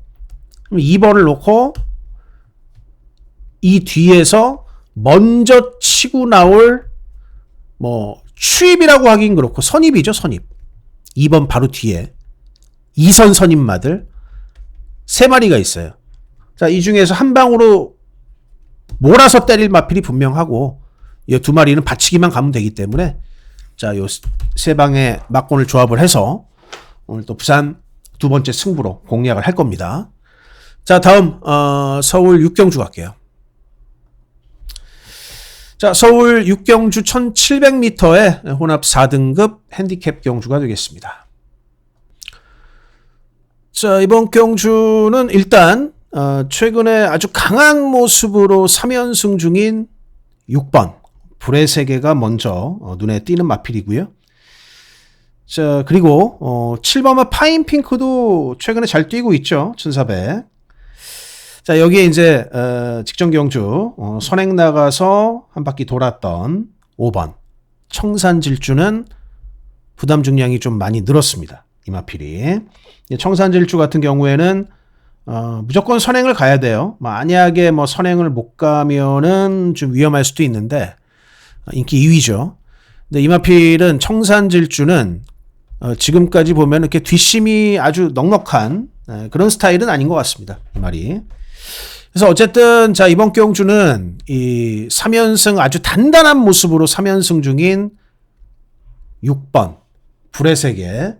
2번을 놓고 이 뒤에서 먼저 치고 나올 뭐 추입이라고 하긴 그렇고 선입이죠, 선입. 2번 바로 뒤에 2선 선입마들 3마리가 있어요. 자, 이 중에서 한 방으로 몰아서 때릴 마필이 분명하고 이 2마리는 받치기만 가면 되기 때문에 자, 요 3방의 막곤을 조합을 해서 오늘 또 부산 두 번째 승부로 공략을 할 겁니다. 자, 다음 서울 6경주 갈게요. 자, 서울 6경주 1700m의 혼합 4등급 핸디캡 경주가 되겠습니다. 자, 이번 경주는 일단 최근에 아주 강한 모습으로 3연승 중인 6번 불의 세계가 먼저 눈에 띄는 마필이고요. 자, 그리고 7번마 파인핑크도 최근에 잘 뛰고 있죠. 1400. 자, 여기에 이제 직전 경주 선행 나가서 한 바퀴 돌았던 5번 청산질주는 부담 중량이 좀 많이 늘었습니다. 이 마필이. 청산질주 같은 경우에는 무조건 선행을 가야 돼요. 만약에 뭐 선행을 못 가면은 좀 위험할 수도 있는데 인기 2위죠. 근데 이 마필은 청산질주는 지금까지 보면 이렇게 뒷심이 아주 넉넉한 그런 스타일은 아닌 것 같습니다. 이 말이. 그래서 어쨌든 자, 이번 경주는 이 3연승 아주 단단한 모습으로 3연승 중인 6번 불의 세계.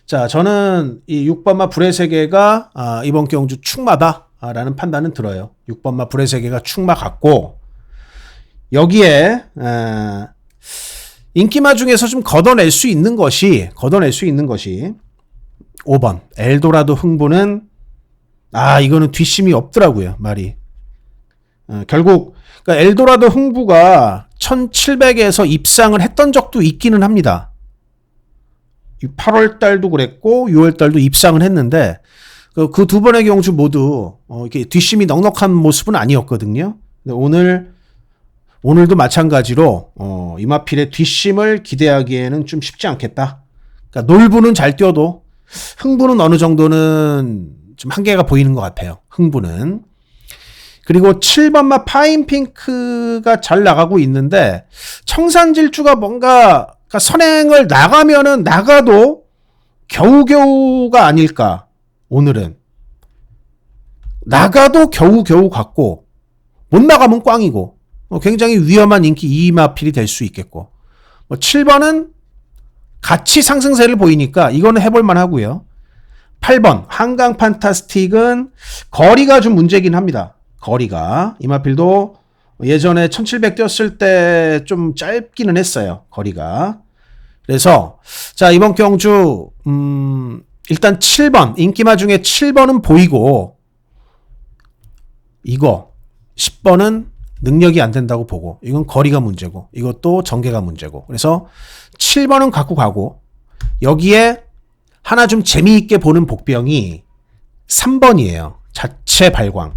자, 저는 이 6번마 불의 세계가 이번 경주 축마다라는 판단은 들어요. 6번마 불의 세계가 축마 같고 여기에 인기마 중에서 좀 걷어낼 수 있는 것이 5번 엘도라도 흥부는 이거는 뒷심이 없더라고요. 말이. 결국 그러니까 엘도라도 흥부가 1700에서 입상을 했던 적도 있기는 합니다. 8월 달도 그랬고 6월 달도 입상을 했는데 그 두 번의 경주 모두 이렇게 뒷심이 넉넉한 모습은 아니었거든요. 근데 오늘도 마찬가지로 이마필의 뒷심을 기대하기에는 좀 쉽지 않겠다. 그러니까 놀부는 잘 뛰어도 흥부는 어느 정도는 좀 한계가 보이는 것 같아요. 흥부는. 그리고 7번마 파인핑크가 잘 나가고 있는데 청산질주가 뭔가 그러니까 선행을 나가면은 나가도 겨우겨우가 아닐까. 오늘은 나가도 겨우겨우 같고 못 나가면 꽝이고 굉장히 위험한 인기 2위 마필이 될 수 있겠고 7번은 같이 상승세를 보이니까 이거는 해볼만 하고요. 8번 한강 판타스틱은 거리가 좀 문제긴 합니다. 거리가 이 마필도 예전에 1700 뛰었을 때 좀 짧기는 했어요. 거리가. 그래서 자, 이번 경주 일단 7번 인기마 중에 7번은 보이고 이거 10번은 능력이 안 된다고 보고 이건 거리가 문제고 이것도 전개가 문제고 그래서 7번은 갖고 가고 여기에 하나 좀 재미있게 보는 복병이 3번이에요. 자체 발광.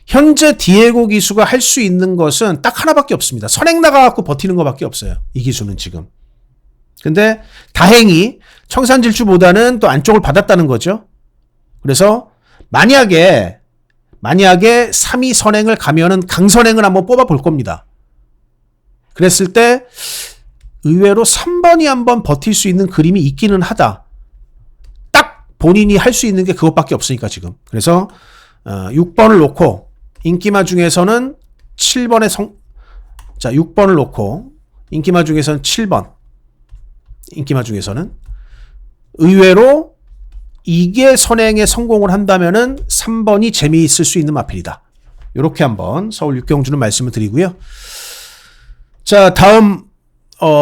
현재 디에고 기수가 할 수 있는 것은 딱 하나밖에 없습니다. 선행 나가갖고 버티는 것밖에 없어요. 이 기수는 지금. 근데 다행히 청산질주보다는 또 안쪽을 받았다는 거죠. 그래서 만약에 3위 선행을 가면은 강선행을 한번 뽑아 볼 겁니다. 그랬을 때 의외로 3번이 한번 버틸 수 있는 그림이 있기는 하다. 딱 본인이 할 수 있는 게 그것밖에 없으니까 지금. 그래서 6번을 놓고 인기마 중에서는 7번의 자, 6번을 놓고 인기마 중에서는 7번. 인기마 중에서는 의외로 이게 선행에 성공을 한다면은 3번이 재미있을 수 있는 마필이다. 이렇게 한번 서울 6경주는 말씀을 드리고요. 자, 다음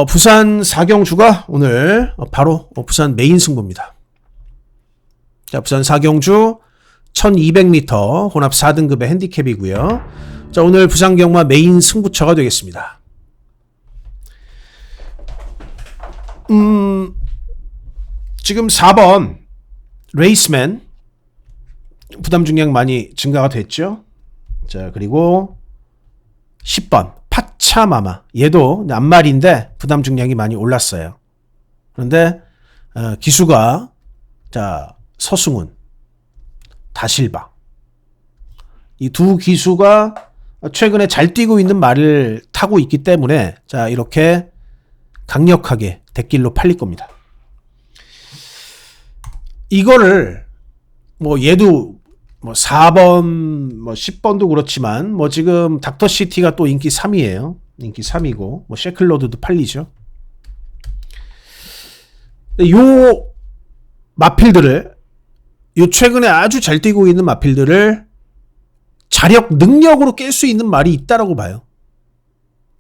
부산 4경주가 오늘 바로 부산 메인 승부입니다. 자, 부산 4경주 1200m 혼합 4등급의 핸디캡이고요. 자, 오늘 부산 경마 메인 승부처가 되겠습니다. 지금 4번 레이스맨 부담 중량 많이 증가가 됐죠. 자, 그리고 10번 파차마마, 얘도 앞말인데 부담 중량이 많이 올랐어요. 그런데 기수가 자 서승훈, 다실바, 이 두 기수가 최근에 잘 뛰고 있는 말을 타고 있기 때문에 자 이렇게 강력하게 대길로 팔릴 겁니다. 이거를 뭐 얘도 뭐 4번 뭐 10번도 그렇지만 뭐 지금 닥터시티가 또 인기 3위예요. 인기 3위고 뭐 셰클로드도 팔리죠. 요 마필들을 요 최근에 아주 잘 뛰고 있는 마필들을 자력 능력으로 깰 수 있는 말이 있다라고 봐요.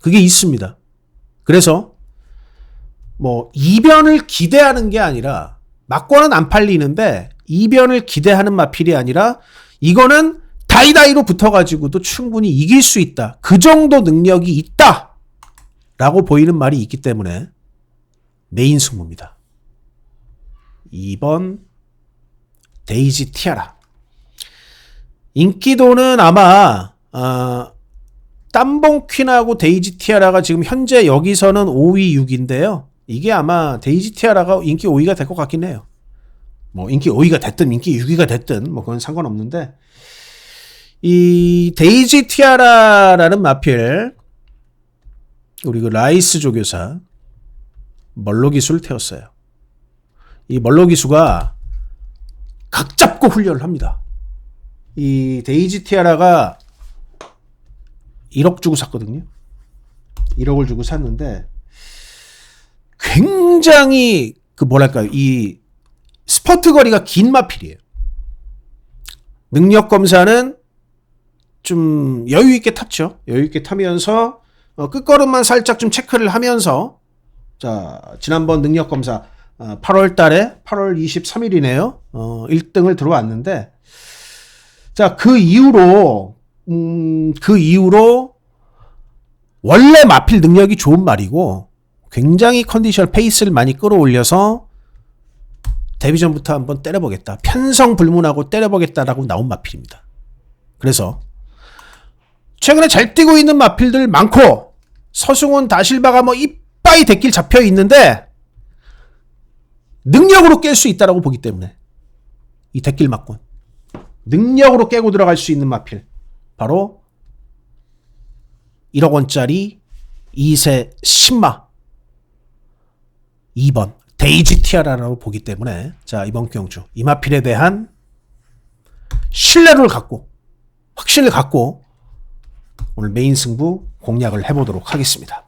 그게 있습니다. 그래서 뭐 이변을 기대하는 게 아니라 막고는 안 팔리는데 이변을 기대하는 마필이 아니라 이거는 다이다이로 붙어가지고도 충분히 이길 수 있다. 그 정도 능력이 있다. 라고 보이는 말이 있기 때문에 메인 승부입니다. 2번 데이지 티아라. 인기도는 아마 땀봉 퀸하고 데이지 티아라가 지금 현재 여기서는 5위 6위인데요. 이게 아마 데이지 티아라가 인기 5위가 될 것 같긴 해요. 뭐 인기 5위가 됐든 인기 6위가 됐든 뭐 그건 상관없는데 이 데이지 티아라라는 마필 우리 그 라이스 조교사 멀로 기수를 태웠어요. 이 멀로 기수가 각 잡고 훈련을 합니다. 이 데이지 티아라가 1억 주고 샀거든요. 1억을 주고 샀는데 굉장히 그 뭐랄까요, 이 스퍼트 거리가 긴 마필이에요. 능력 검사는 좀 여유 있게 탔죠. 여유 있게 타면서 끝걸음만 살짝 좀 체크를 하면서 자 지난번 능력 검사 8월 달에 8월 23일이네요. 1등을 들어왔는데 자 그 이후로 원래 마필 능력이 좋은 말이고 굉장히 컨디션 페이스를 많이 끌어올려서 데뷔 전부터 한번 때려보겠다. 편성 불문하고 때려보겠다라고 나온 마필입니다. 그래서 최근에 잘 뛰고 있는 마필들 많고 서승훈, 다실바가 뭐 이빠이 대길 잡혀 있는데 능력으로 깰 수 있다라고 보기 때문에 이 대길 막군 능력으로 깨고 들어갈 수 있는 마필 바로 1억 원짜리 2세 10마 2번 데이지 티아라라고 보기 때문에 자 이번 경주 이 마필에 대한 신뢰를 갖고 확신을 갖고 오늘 메인 승부 공략을 해보도록 하겠습니다.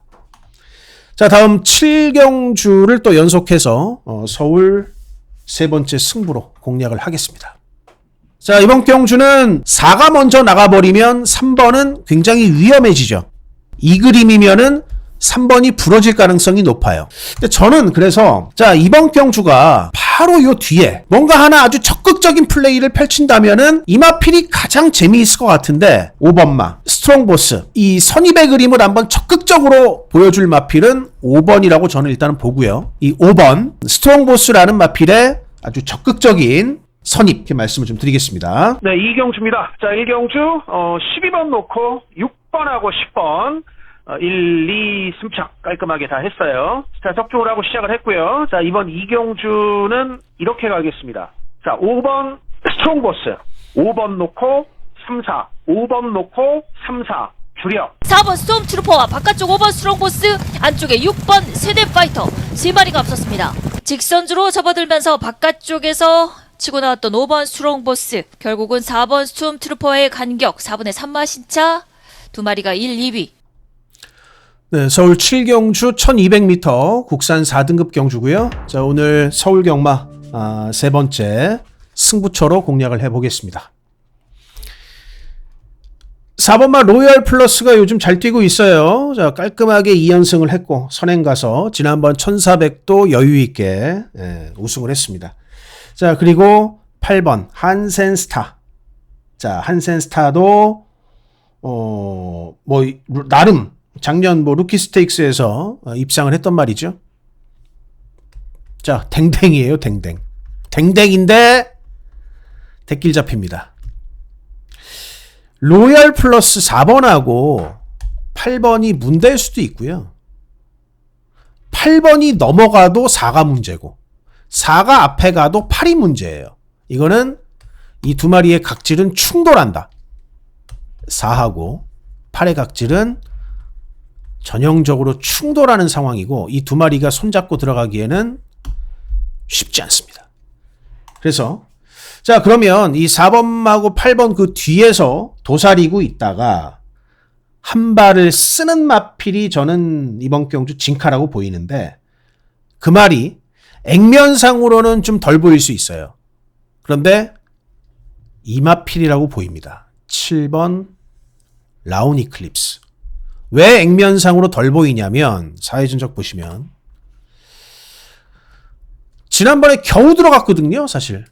자 다음 7경주를 또 연속해서 서울 세 번째 승부로 공략을 하겠습니다. 자 이번 경주는 4가 먼저 나가버리면 3번은 굉장히 위험해지죠. 이 그림이면은 3번이 부러질 가능성이 높아요. 근데 저는 그래서 자 이번 경주가 바로 요 뒤에 뭔가 하나 아주 적극적인 플레이를 펼친다면은 이 마필이 가장 재미있을 것 같은데 5번마 스트롱보스 이 선입의 그림을 한번 적극적으로 보여줄 마필은 5번이라고 저는 일단은 보고요. 이 5번 스트롱보스라는 마필의 아주 적극적인 선입 이렇게 말씀을 좀 드리겠습니다. 네, 2경주입니다. 자, 1경주 12번 놓고 6번하고 10번 1, 2 승착 깔끔하게 다 했어요. 자, 적중을 하고 시작을 했고요. 자, 이번 2경주는 이렇게 가겠습니다. 자, 5번 스트롱보스 5번 놓고 3, 4 5번 놓고 3, 4 주력 4번 스톰트루퍼와 바깥쪽 5번 스트롱보스, 안쪽에 6번 세대파이터 3마리가 앞섰습니다. 직선주로 접어들면서 바깥쪽에서 치고 나왔던 5번 스트롱보스, 결국은 4번 스톰트루퍼의 간격 4분의 3마 신차 2마리가 1, 2위. 네, 서울 7경주 1200m 국산 4등급 경주고요. 자, 오늘 서울 경마 세 번째 승부처로 공략을 해보겠습니다. 4번마 로열 플러스가 요즘 잘 뛰고 있어요. 자, 깔끔하게 2연승을 했고 선행 가서 지난번 1400도 여유 있게 우승을 했습니다. 자, 그리고 8번 한센스타. 자, 한센스타도 뭐 나름 작년 뭐 루키 스테이크스에서 입상을 했던 말이죠. 자, 댕댕이에요, 댕댕. 댕댕인데 대길 잡힙니다. 로얄 플러스 4번하고 8번이 문제일 수도 있고요. 8번이 넘어가도 4가 문제고 4가 앞에 가도 8이 문제예요. 이거는 이 두 마리의 각질은 충돌한다. 4하고 8의 각질은 전형적으로 충돌하는 상황이고 이 두 마리가 손잡고 들어가기에는 쉽지 않습니다. 그래서 자, 그러면 이 4번하고 8번 그 뒤에서 도사리고 있다가 한 발을 쓰는 마필이 저는 이번 경주 진카라고 보이는데 그 말이 액면상으로는 좀 덜 보일 수 있어요. 그런데 이 마필이라고 보입니다. 7번 라운 이클립스. 왜 액면상으로 덜 보이냐면 사회전적 보시면 지난번에 겨우 들어갔거든요, 사실.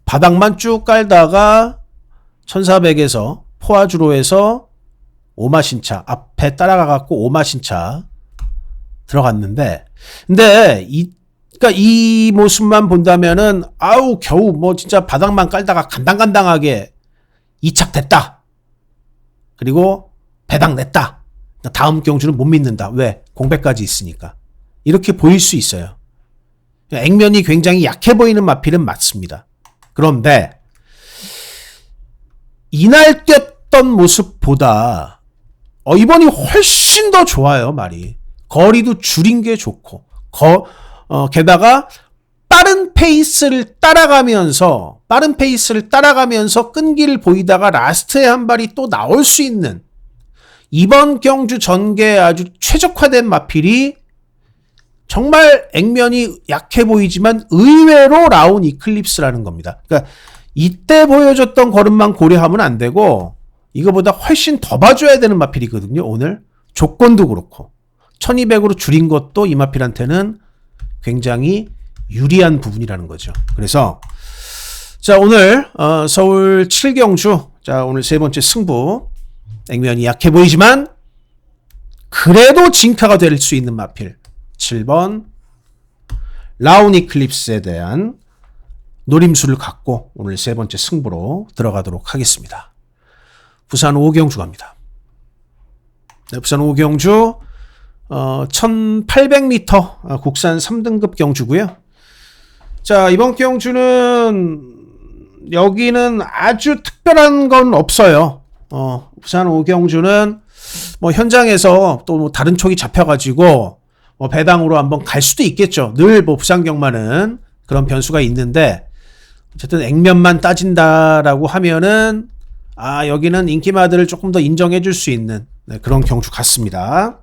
바닥만 쭉 깔다가 1400에서 포아주로에서 오마신차 앞에 따라가갖고 오마신차 들어갔는데 근데 그러니까 이 모습만 본다면은 아우 겨우 뭐 진짜 바닥만 깔다가 간당간당하게 이착됐다. 그리고 배당 냈다. 다음 경주는 못 믿는다. 왜? 공백까지 있으니까. 이렇게 보일 수 있어요. 액면이 굉장히 약해 보이는 마필은 맞습니다. 그런데 이날 뛰었던 모습보다 이번이 훨씬 더 좋아요. 말이 거리도 줄인 게 좋고 게다가 빠른 페이스를 따라가면서 끈기를 보이다가 라스트에 한 발이 또 나올 수 있는 이번 경주 전개에 아주 최적화된 마필이 정말 액면이 약해 보이지만 의외로 라운 이클립스라는 겁니다. 그러니까 이때 보여줬던 걸음만 고려하면 안 되고 이거보다 훨씬 더 봐줘야 되는 마필이거든요. 오늘 조건도 그렇고 1200으로 줄인 것도 이 마필한테는 굉장히 유리한 부분이라는 거죠. 그래서 자, 오늘 서울 7경주 자, 오늘 세 번째 승부 액면이 약해 보이지만 그래도 진카가 될 수 있는 마필 7번 라운 이클립스에 대한 노림수를 갖고 오늘 세 번째 승부로 들어가도록 하겠습니다. 부산 5경주 갑니다. 네, 부산 5경주 1800m 국산 3등급 경주고요. 자, 이번 경주는 여기는 아주 특별한 건 없어요. 부산 5경주는 뭐 현장에서 또 뭐 다른 촉이 잡혀가지고 배당으로 한번 갈 수도 있겠죠. 늘 뭐 부산경마는 그런 변수가 있는데 어쨌든 액면만 따진다라고 하면은 여기는 인기마들을 조금 더 인정해 줄 수 있는 그런 경주 같습니다.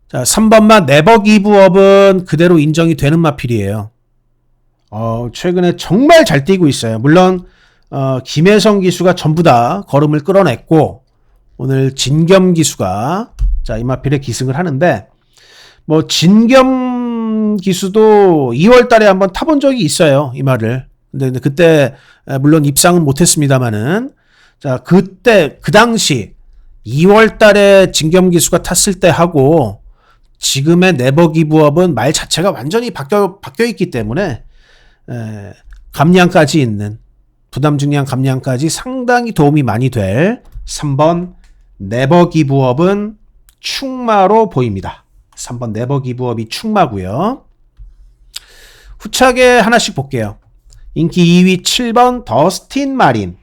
자, 3번마 네버 기브업은 그대로 인정이 되는 마필이에요. 최근에 정말 잘 뛰고 있어요. 물론 김혜성 기수가 전부 다 걸음을 끌어냈고 오늘 진겸 기수가 자, 이 마필에 기승을 하는데 뭐 진겸 기수도 2월 달에 한번 타본 적이 있어요. 이 말을. 근데 그때 물론 입상은 못했습니다만은 자, 그때 그 당시 2월 달에 진겸 기수가 탔을 때 하고 지금의 네버 기브업은 말 자체가 완전히 바뀌어 있기 때문에 감량까지 있는 부담 중량 감량까지 상당히 도움이 많이 될 3번 네버 기브업은 충마로 보입니다. 3번 네버 기브업이 충마고요. 후차게 하나씩 볼게요. 인기 2위 7번 더스틴 마린.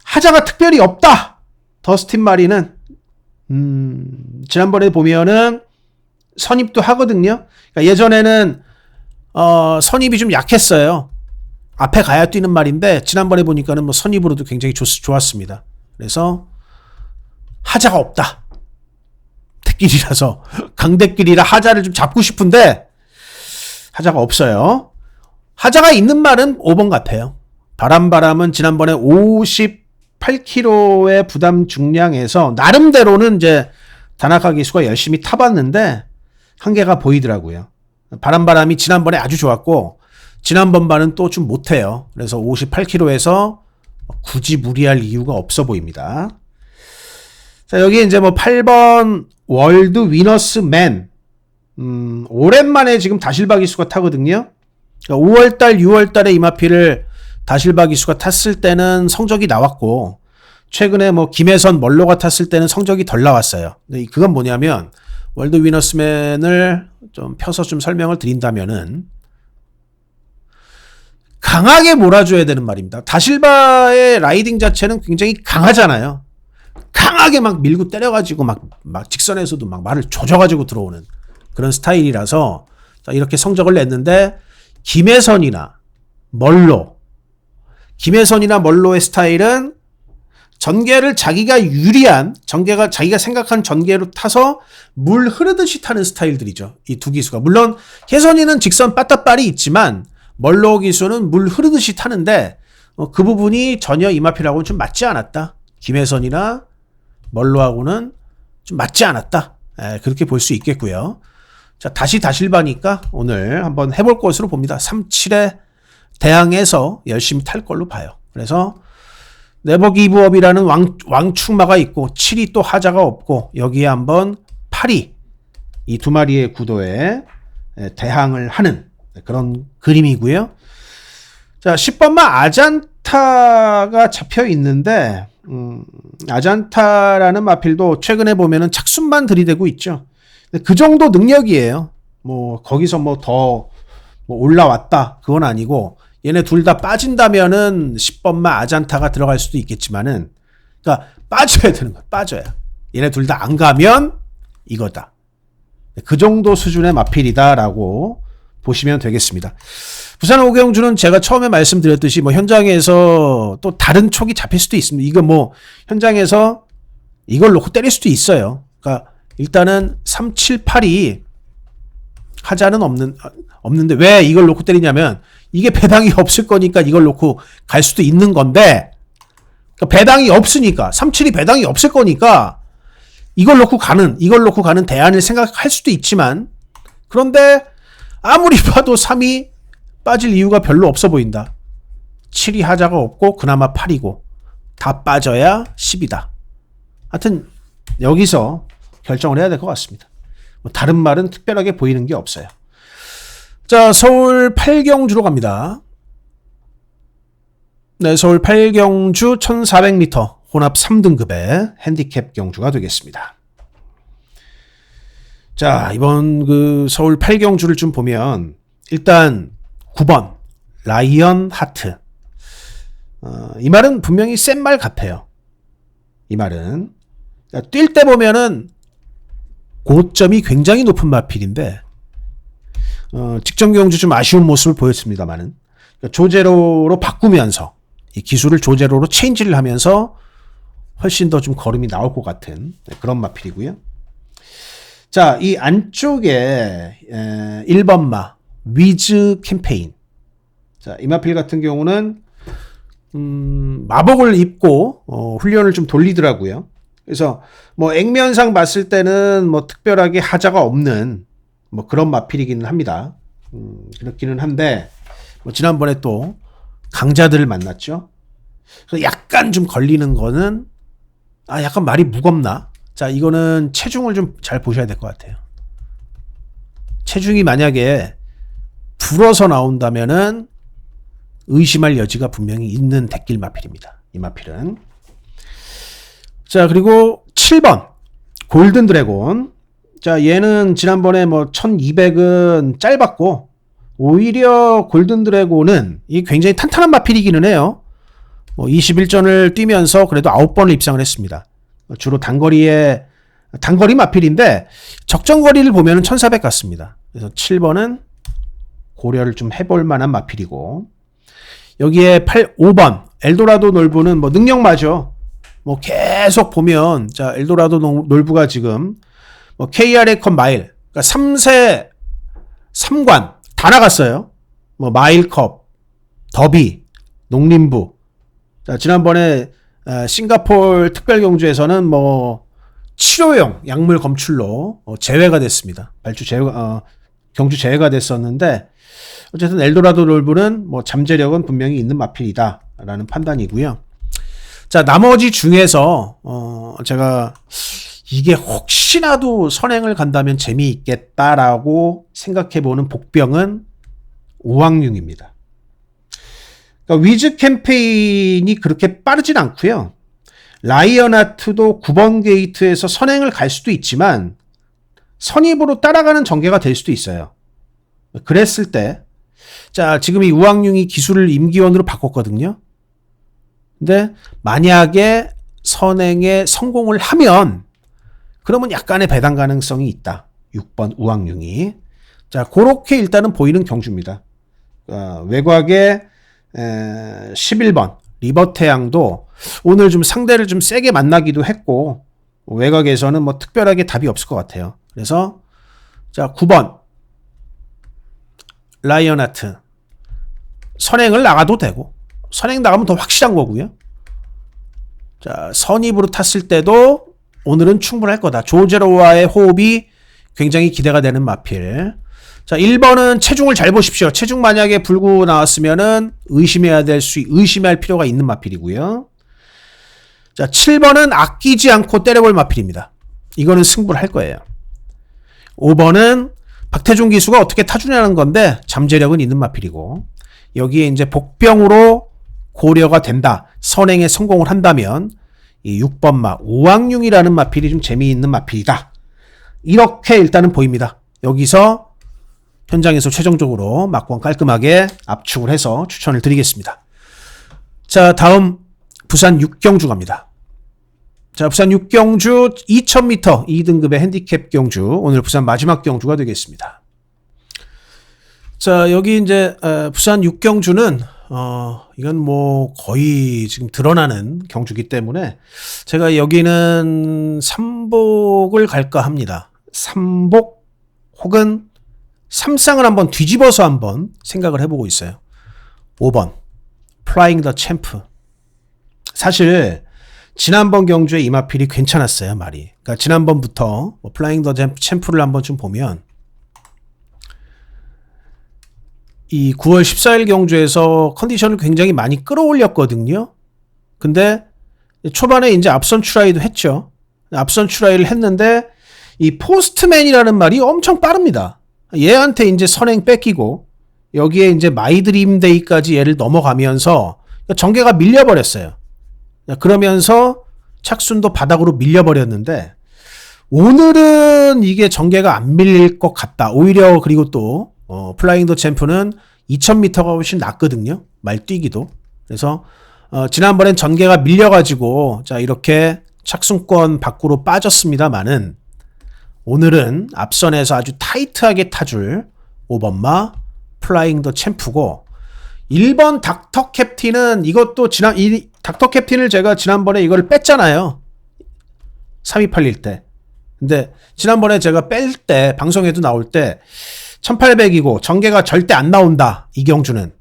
하자가 특별히 없다. 더스틴 마린은 지난번에 보면은 선입도 하거든요. 그러니까 예전에는 선입이 좀 약했어요. 앞에 가야 뛰는 말인데 지난번에 보니까는 뭐 선입으로도 굉장히 좋았습니다. 그래서 하자가 없다. 대길이라서 강대길이라 하자를 좀 잡고 싶은데 하자가 없어요. 하자가 있는 말은 5번 같아요. 바람은 지난번에 58 58kg의 부담 중량에서 나름대로는 이제 다나카 기수가 열심히 타봤는데 한계가 보이더라고요. 바람이 지난번에 아주 좋았고 지난번만은 또 좀 못해요. 그래서 58kg에서 굳이 무리할 이유가 없어 보입니다. 자, 여기 이제 뭐 8번 월드 위너스 맨. 오랜만에 지금 다실바 기수가 타거든요. 5월달, 6월달에 이 마필을 다실바 기수가 탔을 때는 성적이 나왔고, 최근에 뭐 김혜선, 멀로가 탔을 때는 성적이 덜 나왔어요. 근데 그건 뭐냐면, 월드 위너스맨을 좀 펴서 좀 설명을 드린다면은, 강하게 몰아줘야 되는 말입니다. 다실바의 라이딩 자체는 굉장히 강하잖아요. 강하게 막 밀고 때려가지고 막 직선에서도 막 말을 조져가지고 들어오는 그런 스타일이라서 자, 이렇게 성적을 냈는데 김혜선이나 멀로의 스타일은 전개를 자기가 유리한 자기가 생각한 전개로 타서 물 흐르듯이 타는 스타일들이죠. 이 두 기수가. 물론 혜선이는 직선 빠따빨이 있지만 멀로 기수는 물 흐르듯이 타는데 그 부분이 전혀 이마필하고는 좀 맞지 않았다. 김혜선이나 멀로하고는 좀 맞지 않았다. 그렇게 볼 수 있겠고요. 자, 다시 다실바니까 오늘 한번 해볼 것으로 봅니다. 37에 대항해서 열심히 탈 걸로 봐요. 그래서 네버 기브업이라는 왕축마가 있고 7이 또 하자가 없고 여기에 한번 8이 이 두 마리의 구도에 대항을 하는 그런 그림이고요. 자, 10번마 아잔타가 잡혀 있는데 아잔타라는 마필도 최근에 보면은 착순만 들이대고 있죠. 그 정도 능력이에요. 뭐 거기서 뭐 더 올라왔다 그건 아니고 얘네 둘 다 빠진다면은 10번마 아잔타가 들어갈 수도 있겠지만은 그러니까 빠져야 되는 거야. 빠져야. 얘네 둘 다 안 가면 이거다. 그 정도 수준의 마필이다라고 보시면 되겠습니다. 부산 오경주는 제가 처음에 말씀드렸듯이 뭐 현장에서 또 다른 촉이 잡힐 수도 있습니다. 이거 뭐 현장에서 이걸 놓고 때릴 수도 있어요. 그러니까 일단은 3, 7, 8이 하자는 없는데 왜 이걸 놓고 때리냐면 이게 배당이 없을 거니까 이걸 놓고 갈 수도 있는 건데 그러니까 배당이 없으니까 3, 7이 배당이 없을 거니까 이걸 놓고 가는 대안을 생각할 수도 있지만 그런데 아무리 봐도 3이 빠질 이유가 별로 없어 보인다. 7이 하자가 없고 그나마 8이고 다 빠져야 10이다. 하여튼 여기서 결정을 해야 될 것 같습니다. 뭐 다른 말은 특별하게 보이는 게 없어요. 자, 서울 8경주로 갑니다. 네, 서울 8경주 1400m 혼합 3등급의 핸디캡 경주가 되겠습니다. 자, 이번 그 서울 8경주를 좀 보면 일단 9번 라이언 하트. 이 말은 분명히 센 말 같아요. 이 말은 그러니까 뛸 때 보면은 고점이 굉장히 높은 마필인데 직전 경주 좀 아쉬운 모습을 보였습니다만은 그러니까 조제로로 바꾸면서 이 기술을 조제로로 체인지를 하면서 훨씬 더 좀 걸음이 나올 것 같은 그런 마필이고요. 자, 이 안쪽에 1번마 위즈 캠페인. 자, 이 마필 같은 경우는 마복을 입고 훈련을 좀 돌리더라고요. 그래서 뭐 액면상 봤을 때는 뭐 특별하게 하자가 없는 뭐 그런 마필이기는 합니다. 그렇기는 한데 뭐 지난번에 또 강자들을 만났죠. 그래서 약간 좀 걸리는 거는 약간 말이 무겁나? 자, 이거는 체중을 좀 잘 보셔야 될 것 같아요. 체중이 만약에 불어서 나온다면은 의심할 여지가 분명히 있는 대길 마필입니다. 이 마필은. 자, 그리고 7번 골든 드래곤. 자, 얘는 지난번에 뭐 1200은 짧았고 오히려 골든 드래곤은 이 굉장히 탄탄한 마필이기는 해요. 뭐 21전을 뛰면서 그래도 9번을 입상을 했습니다. 주로 단거리 마필인데 적정거리를 보면은 1400 같습니다. 그래서 7번은 고려를 좀 해볼 만한 마필이고 여기에 5번 엘도라도 놀부는 뭐 능력마죠. 뭐 계속 보면 자, 엘도라도 놀부가 지금 뭐 KRA 컵 마일 그러니까 3세 3관 다 나갔어요. 뭐 마일컵, 더비, 농림부. 자, 지난번에 싱가포르 특별경주에서는 뭐 치료용 약물 검출로 제외가 됐습니다. 경주 제외가 됐었는데 어쨌든 엘도라도 롤브는 뭐 잠재력은 분명히 있는 마필이다라는 판단이고요. 자, 나머지 중에서 제가 이게 혹시라도 선행을 간다면 재미있겠다라고 생각해보는 복병은 우왕융입니다. 그러니까 위즈 캠페인이 그렇게 빠르진 않고요. 라이언하트도 9번 게이트에서 선행을 갈 수도 있지만 선입으로 따라가는 전개가 될 수도 있어요. 그랬을 때, 자, 지금 이 우왕융이 기술을 임기원으로 바꿨거든요. 근데 만약에 선행에 성공을 하면 그러면 약간의 배당 가능성이 있다. 6번 우왕융이. 자, 그렇게 일단은 보이는 경주입니다. 외곽에 11번 리버태양도 오늘 좀 상대를 좀 세게 만나기도 했고 외곽에서는 뭐 특별하게 답이 없을 것 같아요. 그래서 자, 9번 라이언하트 선행을 나가도 되고 선행 나가면 더 확실한 거고요. 자, 선입으로 탔을 때도 오늘은 충분할 거다. 조제로와의 호흡이 굉장히 기대가 되는 마필. 자, 1번은 체중을 잘 보십시오. 체중 만약에 불구 나왔으면은 의심할 필요가 있는 마필이고요. 자, 7번은 아끼지 않고 때려볼 마필입니다. 이거는 승부를 할 거예요. 5번은 박태종 기수가 어떻게 타주냐는 건데 잠재력은 있는 마필이고 여기에 이제 복병으로 고려가 된다. 선행에 성공을 한다면 이 6번 마 우왕융이라는 마필이 좀 재미있는 마필이다. 이렇게 일단은 보입니다. 여기서 현장에서 최종적으로 막권 깔끔하게 압축을 해서 추천을 드리겠습니다. 자, 다음 부산 6경주 갑니다. 자, 부산 6경주 2000m 2등급의 핸디캡 경주. 오늘 부산 마지막 경주가 되겠습니다. 자, 여기 이제 부산 6경주는 이건 뭐 거의 지금 드러나는 경주기 때문에 제가 여기는 3복을 갈까 합니다. 3복 혹은 3쌍을 한번 뒤집어서 한번 생각을 해보고 있어요. 5번 플라잉 더 챔프. 사실 지난번 경주에 이마필이 괜찮았어요, 말이. 그러니까 지난번부터 플라잉 더 챔프를 한번 좀 보면 이 9월 14일 경주에서 컨디션을 굉장히 많이 끌어올렸거든요. 근데 초반에 이제 앞선 추라이도 했죠. 앞선 추라이를 했는데 이 포스트맨이라는 말이 엄청 빠릅니다. 얘한테 이제 선행 뺏기고 여기에 이제 마이드림데이까지 얘를 넘어가면서 전개가 밀려버렸어요. 그러면서 착순도 바닥으로 밀려버렸는데 오늘은 이게 전개가 안 밀릴 것 같다. 오히려 그리고 또 플라잉 더 챔프는 2000m가 훨씬 낫거든요. 말뛰기도. 그래서 지난번엔 전개가 밀려가지고 자 이렇게 착순권 밖으로 빠졌습니다만은 오늘은 앞선에서 아주 타이트하게 타줄 5번마 플라잉 더 챔프고 1번 닥터 캡틴은 이것도 이 닥터 캡틴을 제가 지난번에 이걸 뺐잖아요. 3281 때. 근데 지난번에 제가 뺄 때 방송에도 나올 때 1800이고 전개가 절대 안 나온다. 이경주는.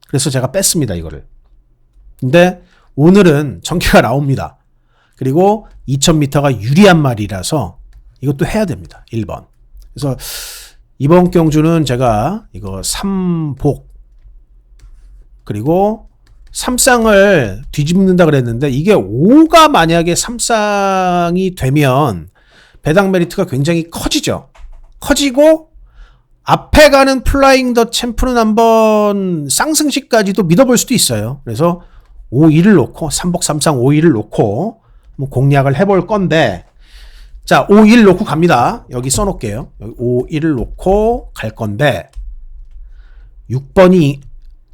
그래서 제가 뺐습니다. 이거를. 근데 오늘은 전개가 나옵니다. 그리고 2000m가 유리한 말이라서 이것도 해야 됩니다. 1번. 그래서 이번 경주는 제가 이거 3복 그리고 3쌍을 뒤집는다 그랬는데 이게 5가 만약에 3쌍이 되면 배당 메리트가 굉장히 커지죠. 커지고 앞에 가는 플라잉 더 챔프는 한번 쌍승시까지도 믿어볼 수도 있어요. 그래서 5-2를 놓고 3복 3쌍 5-2를 놓고 뭐 공략을 해볼 건데 자 5-1 놓고 갑니다. 여기 써놓을게요. 여기 5-1을 놓고 갈 건데 6번이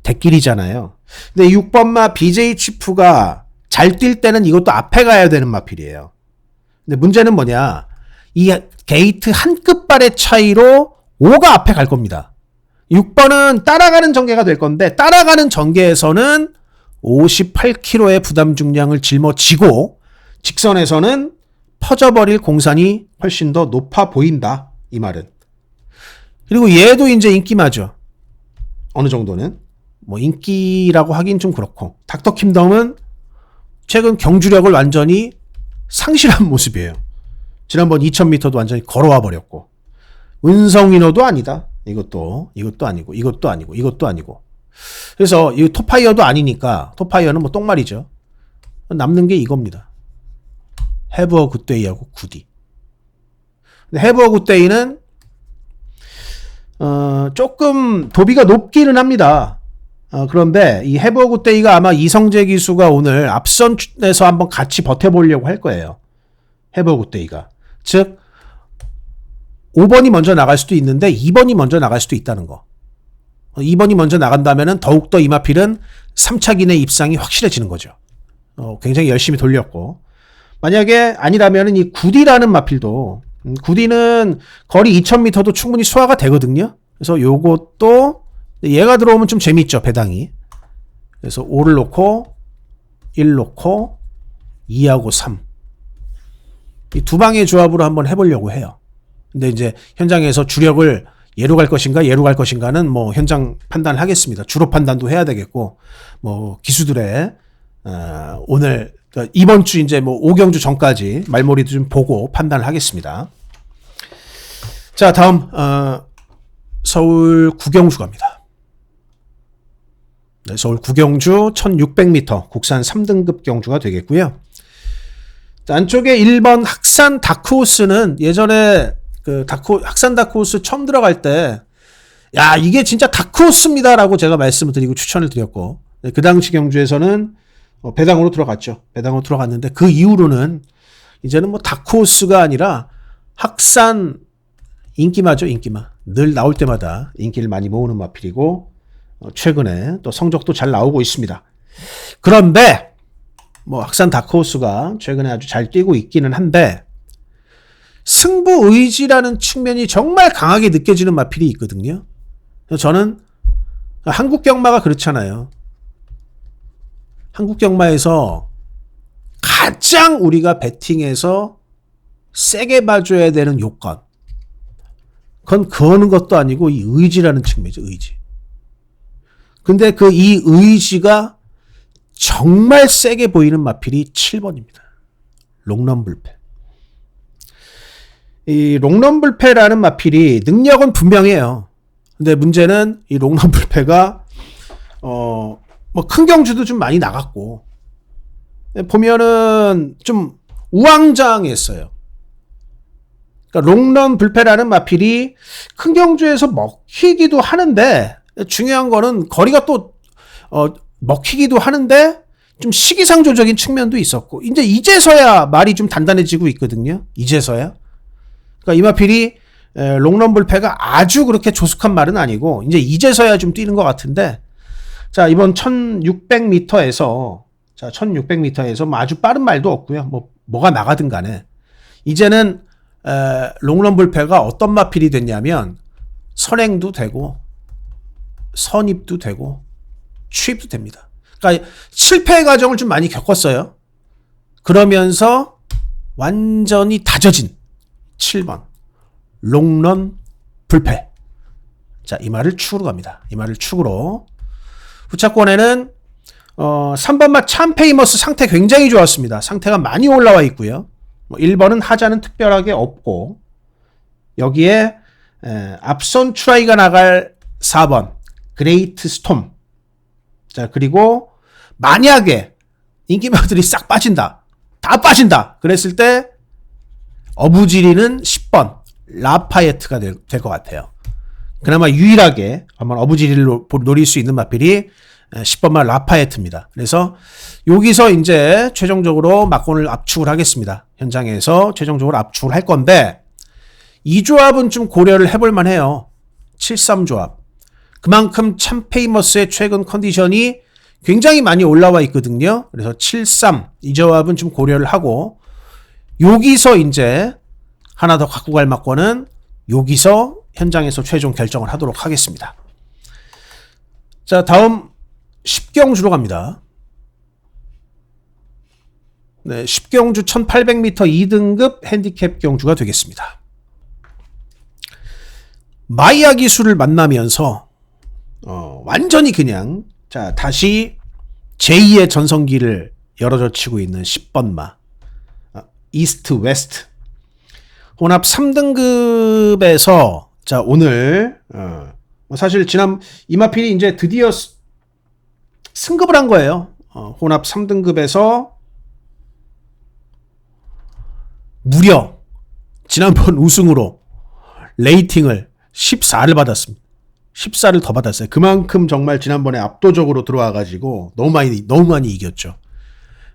대길이잖아요. 근데 6번마 BJ 치프가 잘 뛸 때는 이것도 앞에 가야 되는 마필이에요. 근데 문제는 뭐냐 이 게이트 한 끝발의 차이로 5가 앞에 갈 겁니다. 6번은 따라가는 전개가 될 건데 따라가는 전개에서는 58kg의 부담 중량을 짊어지고 직선에서는 퍼져버릴 공산이 훨씬 더 높아 보인다. 이 말은. 그리고 얘도 이제 인기마죠. 어느 정도는. 뭐 인기라고 하긴 좀 그렇고 닥터 킹덤은 최근 경주력을 완전히 상실한 모습이에요. 지난번 2000m도 완전히 걸어와 버렸고, 은성인호도 아니다. 이것도 아니고, 이것도 아니고, 이것도 아니고. 그래서 이 톱파이어도 아니니까, 톱파이어는 뭐 똥말이죠. 남는 게 이겁니다. Have a good day하고 굿이. Have a good day는 조금 도비가 높기는 합니다. 그런데 이 Have a good day가 아마 이성재 기수가 오늘 앞선에서 한번 같이 버텨보려고 할 거예요. Have a good day가. 즉 5번이 먼저 나갈 수도 있는데 2번이 먼저 나갈 수도 있다는 거. 2번이 먼저 나간다면은 더욱더 이마필은 3차 기내 입상이 확실해지는 거죠. 굉장히 열심히 돌렸고, 만약에 아니라면은 이 굿이라는 마필도, 굿이는 거리 2000m도 충분히 소화가 되거든요. 그래서 요것도 얘가 들어오면 좀 재밌죠, 배당이. 그래서 5를 놓고 1 놓고 2하고 3. 이 두 방의 조합으로 한번 해보려고 해요. 근데 이제 현장에서 주력을 얘로 갈 것인가 얘로 갈 것인가는 뭐 현장 판단을 하겠습니다. 주로 판단도 해야 되겠고, 뭐 기수들의 오늘 이번 주 이제 뭐 5경주 전까지 말머리도 좀 보고 판단을 하겠습니다. 자, 다음 서울 구경주 갑니다. 네, 서울 구경주 1600m 국산 3등급 경주가 되겠고요. 자, 안쪽에 1번 학산 다크호스는 예전에 그 학산 다크호스 처음 들어갈 때, 야, 이게 진짜 다크호스입니다라고 제가 말씀을 드리고 추천을 드렸고, 네, 그 당시 경주에서는 배당으로 들어갔죠. 배당으로 들어갔는데 그 이후로는 이제는 뭐 다크호스가 아니라 학산 인기마죠, 인기마. 늘 나올 때마다 인기를 많이 모으는 마필이고, 최근에 또 성적도 잘 나오고 있습니다. 그런데 뭐 학산 다크호스가 최근에 아주 잘 뛰고 있기는 한데, 승부 의지라는 측면이 정말 강하게 느껴지는 마필이 있거든요. 그래서 저는 한국 경마가 그렇잖아요. 한국 경마에서 가장 우리가 배팅에서 세게 봐줘야 되는 요건, 그건 거는 것도 아니고 이 의지라는 측면이죠. 의지. 근데 그 이 의지가 정말 세게 보이는 마필이 7번입니다. 롱런불패. 이 롱런불패라는 마필이 능력은 분명해요. 근데 문제는 이 롱런불패가 뭐 큰 경주도 좀 많이 나갔고, 보면은 좀 우왕좌왕했어요. 그러니까 롱런불패라는 마필이 큰 경주에서 먹히기도 하는데, 중요한 거는 거리가 또 먹히기도 하는데 좀 시기상조적인 측면도 있었고, 이제서야 말이 좀 단단해지고 있거든요. 이제서야. 그러니까 이 마필이 롱런불패가 아주 그렇게 조숙한 말은 아니고 이제서야 좀 뛰는 것 같은데, 자, 이번 1600m에서 뭐 아주 빠른 말도 없고요. 뭐가 나가든 간에 이제는 롱런불패가 어떤 마필이 됐냐면 선행도 되고 선입도 되고 취입도 됩니다. 그러니까 실패의 과정을 좀 많이 겪었어요. 그러면서 완전히 다져진 7번 롱런 불패. 자, 이 말을 축으로 갑니다. 이 말을 축으로. 후차권에는 3번마 참페이머스 상태 굉장히 좋았습니다. 상태가 많이 올라와 있고요. 1번은 하자는 특별하게 없고, 여기에 앞선 트라이가 나갈 4번 그레이트 스톰. 자, 그리고 만약에 인기마들이 싹 빠진다, 다 빠진다 그랬을 때 어부지리는 10번 라파예트가 될 것 같아요. 그나마 유일하게 한번 어부지리를 노릴 수 있는 마필이 10번마 라파예트입니다. 그래서 여기서 이제 최종적으로 막권을 압축을 하겠습니다. 현장에서 최종적으로 압축을 할 건데, 이 조합은 좀 고려를 해볼 만해요. 7-3 조합. 그만큼 참페이머스의 최근 컨디션이 굉장히 많이 올라와 있거든요. 그래서 7-3 이 조합은 좀 고려를 하고, 여기서 이제 하나 더 갖고 갈 막권은 여기서 현장에서 최종 결정을 하도록 하겠습니다. 자, 다음 10경주로 갑니다. 네, 10경주 1800m 2등급 핸디캡 경주가 되겠습니다. 마이야 기수를 만나면서 완전히 그냥, 자, 다시 제2의 전성기를 열어져 치고 있는 10번 마. 이스트 웨스트. 혼합 3등급에서 자, 오늘 사실 이마필이 이제 드디어 승급을 한 거예요. 혼합 3등급에서 무려 지난번 우승으로 레이팅을 14를 받았습니다. 14를 더 받았어요. 그만큼 정말 지난번에 압도적으로 들어와가지고 너무 많이 이겼죠.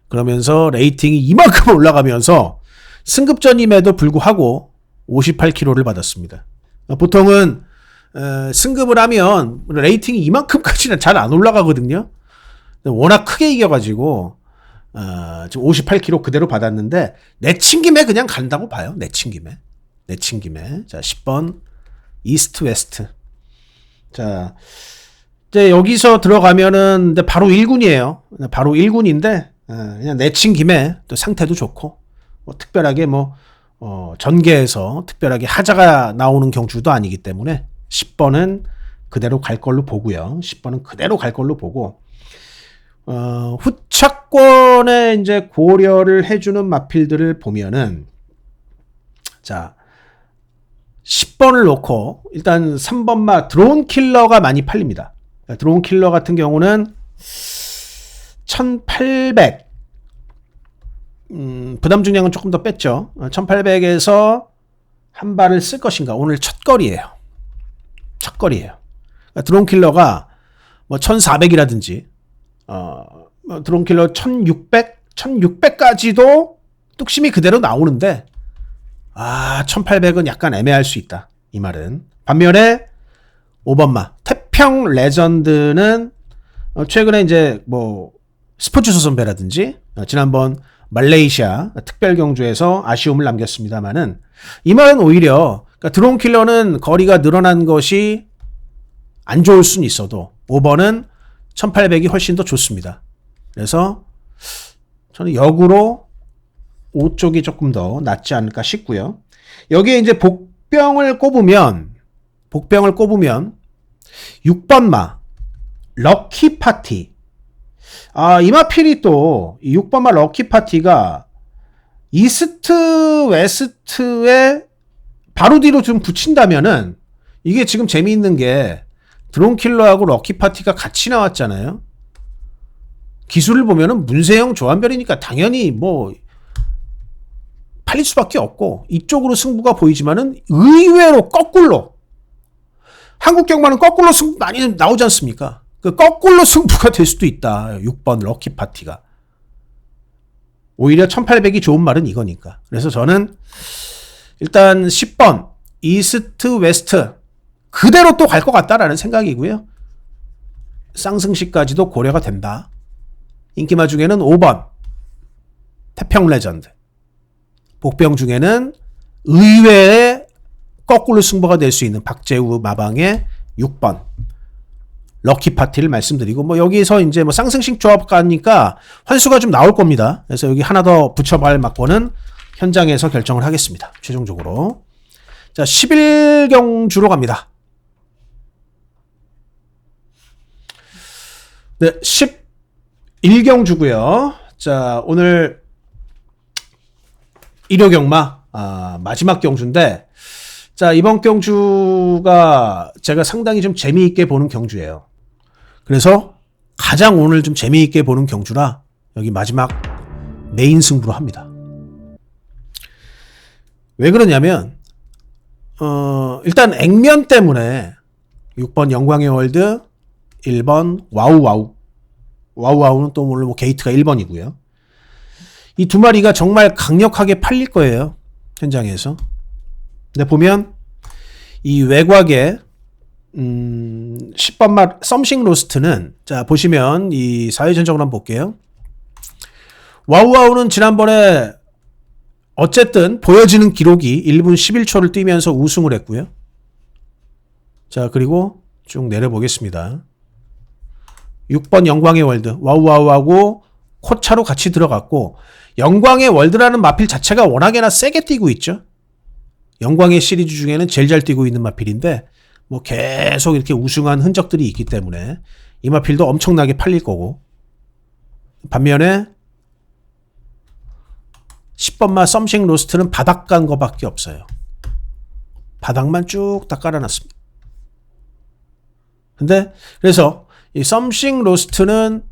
그러면서 레이팅이 이만큼 올라가면서 승급전임에도 불구하고 58kg를 받았습니다. 보통은 승급을 하면 레이팅이 이만큼까지는 잘 안 올라가거든요. 워낙 크게 이겨가지고 지금 58kg 그대로 받았는데 내친 김에 그냥 간다고 봐요. 내친 김에. 자, 10번 이스트 웨스트. 자, 이제 여기서 들어가면은 근데 바로 1군이에요. 바로 1군인데 그냥 내친 김에 또 상태도 좋고 뭐 특별하게 전개에서 특별하게 하자가 나오는 경주도 아니기 때문에 10번은 그대로 갈 걸로 보고요. 10번은 그대로 갈 걸로 보고 후차권에 이제 고려를 해주는 마필들을 보면은 자 10번을 놓고 일단 3번마 드론 킬러가 많이 팔립니다. 드론 킬러 같은 경우는 1800 부담 중량은 조금 더 뺐죠. 1800에서 한 발을 쓸 것인가. 오늘 첫 거리예요. 그러니까 드론 킬러가 1400이라든지 드론 킬러 1600까지도 뚝심이 그대로 나오는데 1800은 약간 애매할 수 있다. 이 말은. 반면에 5번마 태평 레전드는 최근에 이제 스포츠 조선배라든지 지난번 말레이시아 특별 경주에서 아쉬움을 남겼습니다만은 이 말은 오히려 그러니까 드론 킬러는 거리가 늘어난 것이 안 좋을 수는 있어도 5번은 1800이 훨씬 더 좋습니다. 그래서 저는 역으로 5쪽이 조금 더 낫지 않을까 싶고요. 여기에 이제 복병을 꼽으면 6번마 럭키 파티. 이마필이 또 6번마 럭키 파티가 이스트 웨스트에 바로 뒤로 좀 붙인다면은 이게 지금 재미있는 게 드론킬러하고 럭키 파티가 같이 나왔잖아요. 기술을 보면은 문세영 조한별이니까 당연히 팔릴 수밖에 없고 이쪽으로 승부가 보이지만은 의외로 거꾸로 한국 경마는 거꾸로 승부 많이 나오지 않습니까? 그 거꾸로 승부가 될 수도 있다. 6번 럭키 파티가. 오히려 1800이 좋은 말은 이거니까. 그래서 저는 일단 10번 이스트 웨스트 그대로 또 갈 것 같다라는 생각이고요. 쌍승시까지도 고려가 된다. 인기마 중에는 5번 태평 레전드. 복병 중에는 의외의 거꾸로 승부가 될 수 있는 박재우 마방의 6번 럭키 파티를 말씀드리고 여기서 이제 쌍승식 조합 가니까 환수가 좀 나올 겁니다. 그래서 여기 하나 더 붙여볼 막고는 현장에서 결정을 하겠습니다. 최종적으로. 자, 11경주로 갑니다. 네, 11경주고요. 자, 오늘 1호 경마 마지막 경주인데 자, 이번 경주가 제가 상당히 좀 재미있게 보는 경주예요. 그래서 가장 오늘 좀 재미있게 보는 경주라 여기 마지막 메인 승부로 합니다. 왜 그러냐면 일단 액면 때문에 6번 영광의 월드, 1번 와우와우는 또 물론 게이트가 1번이고요. 이 두 마리가 정말 강력하게 팔릴 거예요. 현장에서. 근데 보면 이 외곽에 10번마 썸씽 로스트는 자 보시면 이 사회전적으로 한번 볼게요. 와우와우는 지난번에 어쨌든 보여지는 기록이 1분 11초를 뛰면서 우승을 했고요. 자 그리고 쭉 내려보겠습니다. 6번 영광의 월드 와우와우하고 코차로 같이 들어갔고 영광의 월드라는 마필 자체가 워낙에나 세게 뛰고 있죠. 영광의 시리즈 중에는 제일 잘 뛰고 있는 마필인데 계속 이렇게 우승한 흔적들이 있기 때문에 이 마필도 엄청나게 팔릴 거고 반면에 10번마 썸씽 로스트는 바닥 간 거밖에 없어요. 바닥만 쭉 다 깔아놨습니다. 근데 그래서 이 썸씽 로스트는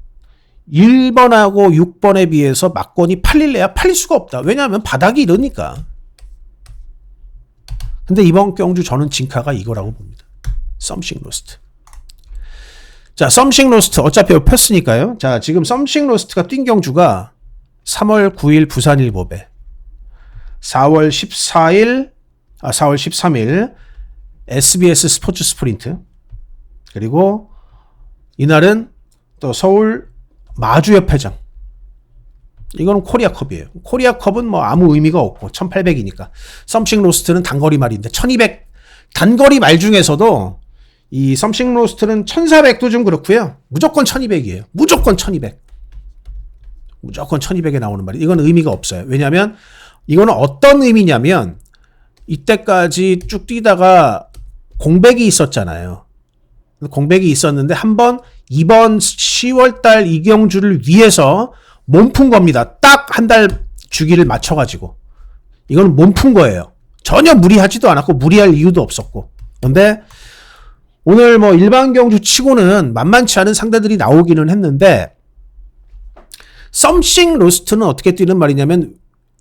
1번하고 6번에 비해서 막권이 팔릴래야 팔릴 수가 없다. 왜냐하면 바닥이 이러니까. 근데 이번 경주 저는 진카가 이거라고 봅니다. 썸씽 로스트. 자, 썸씽 로스트 어차피 폈으니까요. 자, 지금 썸씽 로스트가 뛴 경주가 3월 9일 부산일보배, 4월 13일 SBS 스포츠 스프린트, 그리고 이날은 또 서울 마주협회장. 이거는 코리아컵이에요. 코리아컵은 뭐 아무 의미가 없고 1800이니까. 썸씽 로스트는 단거리 말인데 1200 단거리 말 중에서도 이 썸씽 로스트는 1400도 좀 그렇고요. 무조건 1200이에요. 무조건 1200. 무조건 1200에 나오는 말이. 이건 의미가 없어요. 왜냐하면 이거는 어떤 의미냐면 이때까지 쭉 뛰다가 공백이 있었잖아요. 공백이 있었는데 한번 이번 10월달 이경주를 위해서 몸푼 겁니다. 딱 한 달 주기를 맞춰가지고. 이건 몸푼 거예요. 전혀 무리하지도 않았고 무리할 이유도 없었고. 근데 오늘 뭐 일반 경주 치고는 만만치 않은 상대들이 나오기는 했는데 썸씽 로스트는 어떻게 뛰는 말이냐면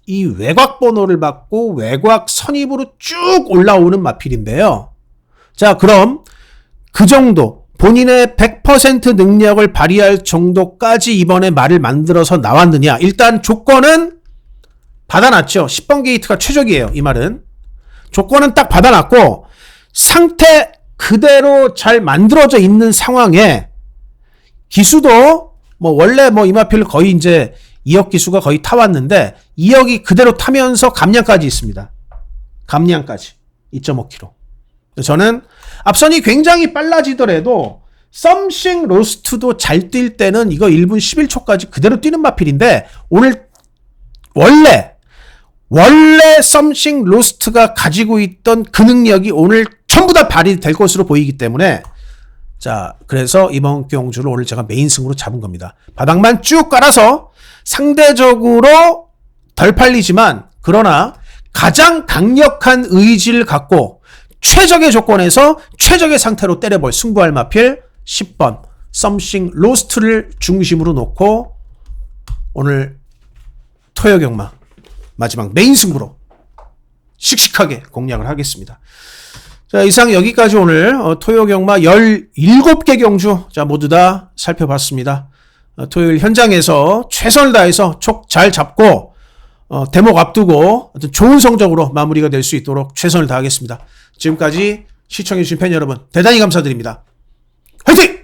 이 외곽 번호를 받고 외곽 선입으로 쭉 올라오는 마필인데요. 자, 그럼 그 정도 본인의 100% 능력을 발휘할 정도까지 이번에 말을 만들어서 나왔느냐. 일단 조건은 받아놨죠. 10번 게이트가 최적이에요. 이 말은. 조건은 딱 받아놨고 상태 그대로 잘 만들어져 있는 상황에 기수도 뭐 원래 뭐 이마필 거의 이제 2억 기수가 거의 타왔는데 2억이 그대로 타면서 감량까지 있습니다. 감량까지 2.5km. 저는 앞선이 굉장히 빨라지더라도 썸씽 로스트도 잘 뛸 때는 이거 1분 11초까지 그대로 뛰는 마필인데 오늘 원래 썸씽 로스트가 가지고 있던 그 능력이 오늘 전부 다 발휘될 것으로 보이기 때문에 자, 그래서 이번 경주를 오늘 제가 메인 승으로 잡은 겁니다. 바닥만 쭉 깔아서 상대적으로 덜 팔리지만 그러나 가장 강력한 의지를 갖고 최적의 조건에서 최적의 상태로 때려볼 승부할 마필 10번 썸씽 로스트를 중심으로 놓고 오늘 토요경마 마지막 메인 승부로 씩씩하게 공략을 하겠습니다. 자, 이상 여기까지 오늘 토요경마 17개 경주 자 모두 다 살펴봤습니다. 토요일 현장에서 최선을 다해서 촉 잘 잡고 대목 앞두고 좋은 성적으로 마무리가 될 수 있도록 최선을 다하겠습니다. 지금까지 시청해주신 팬 여러분 대단히 감사드립니다. 화이팅!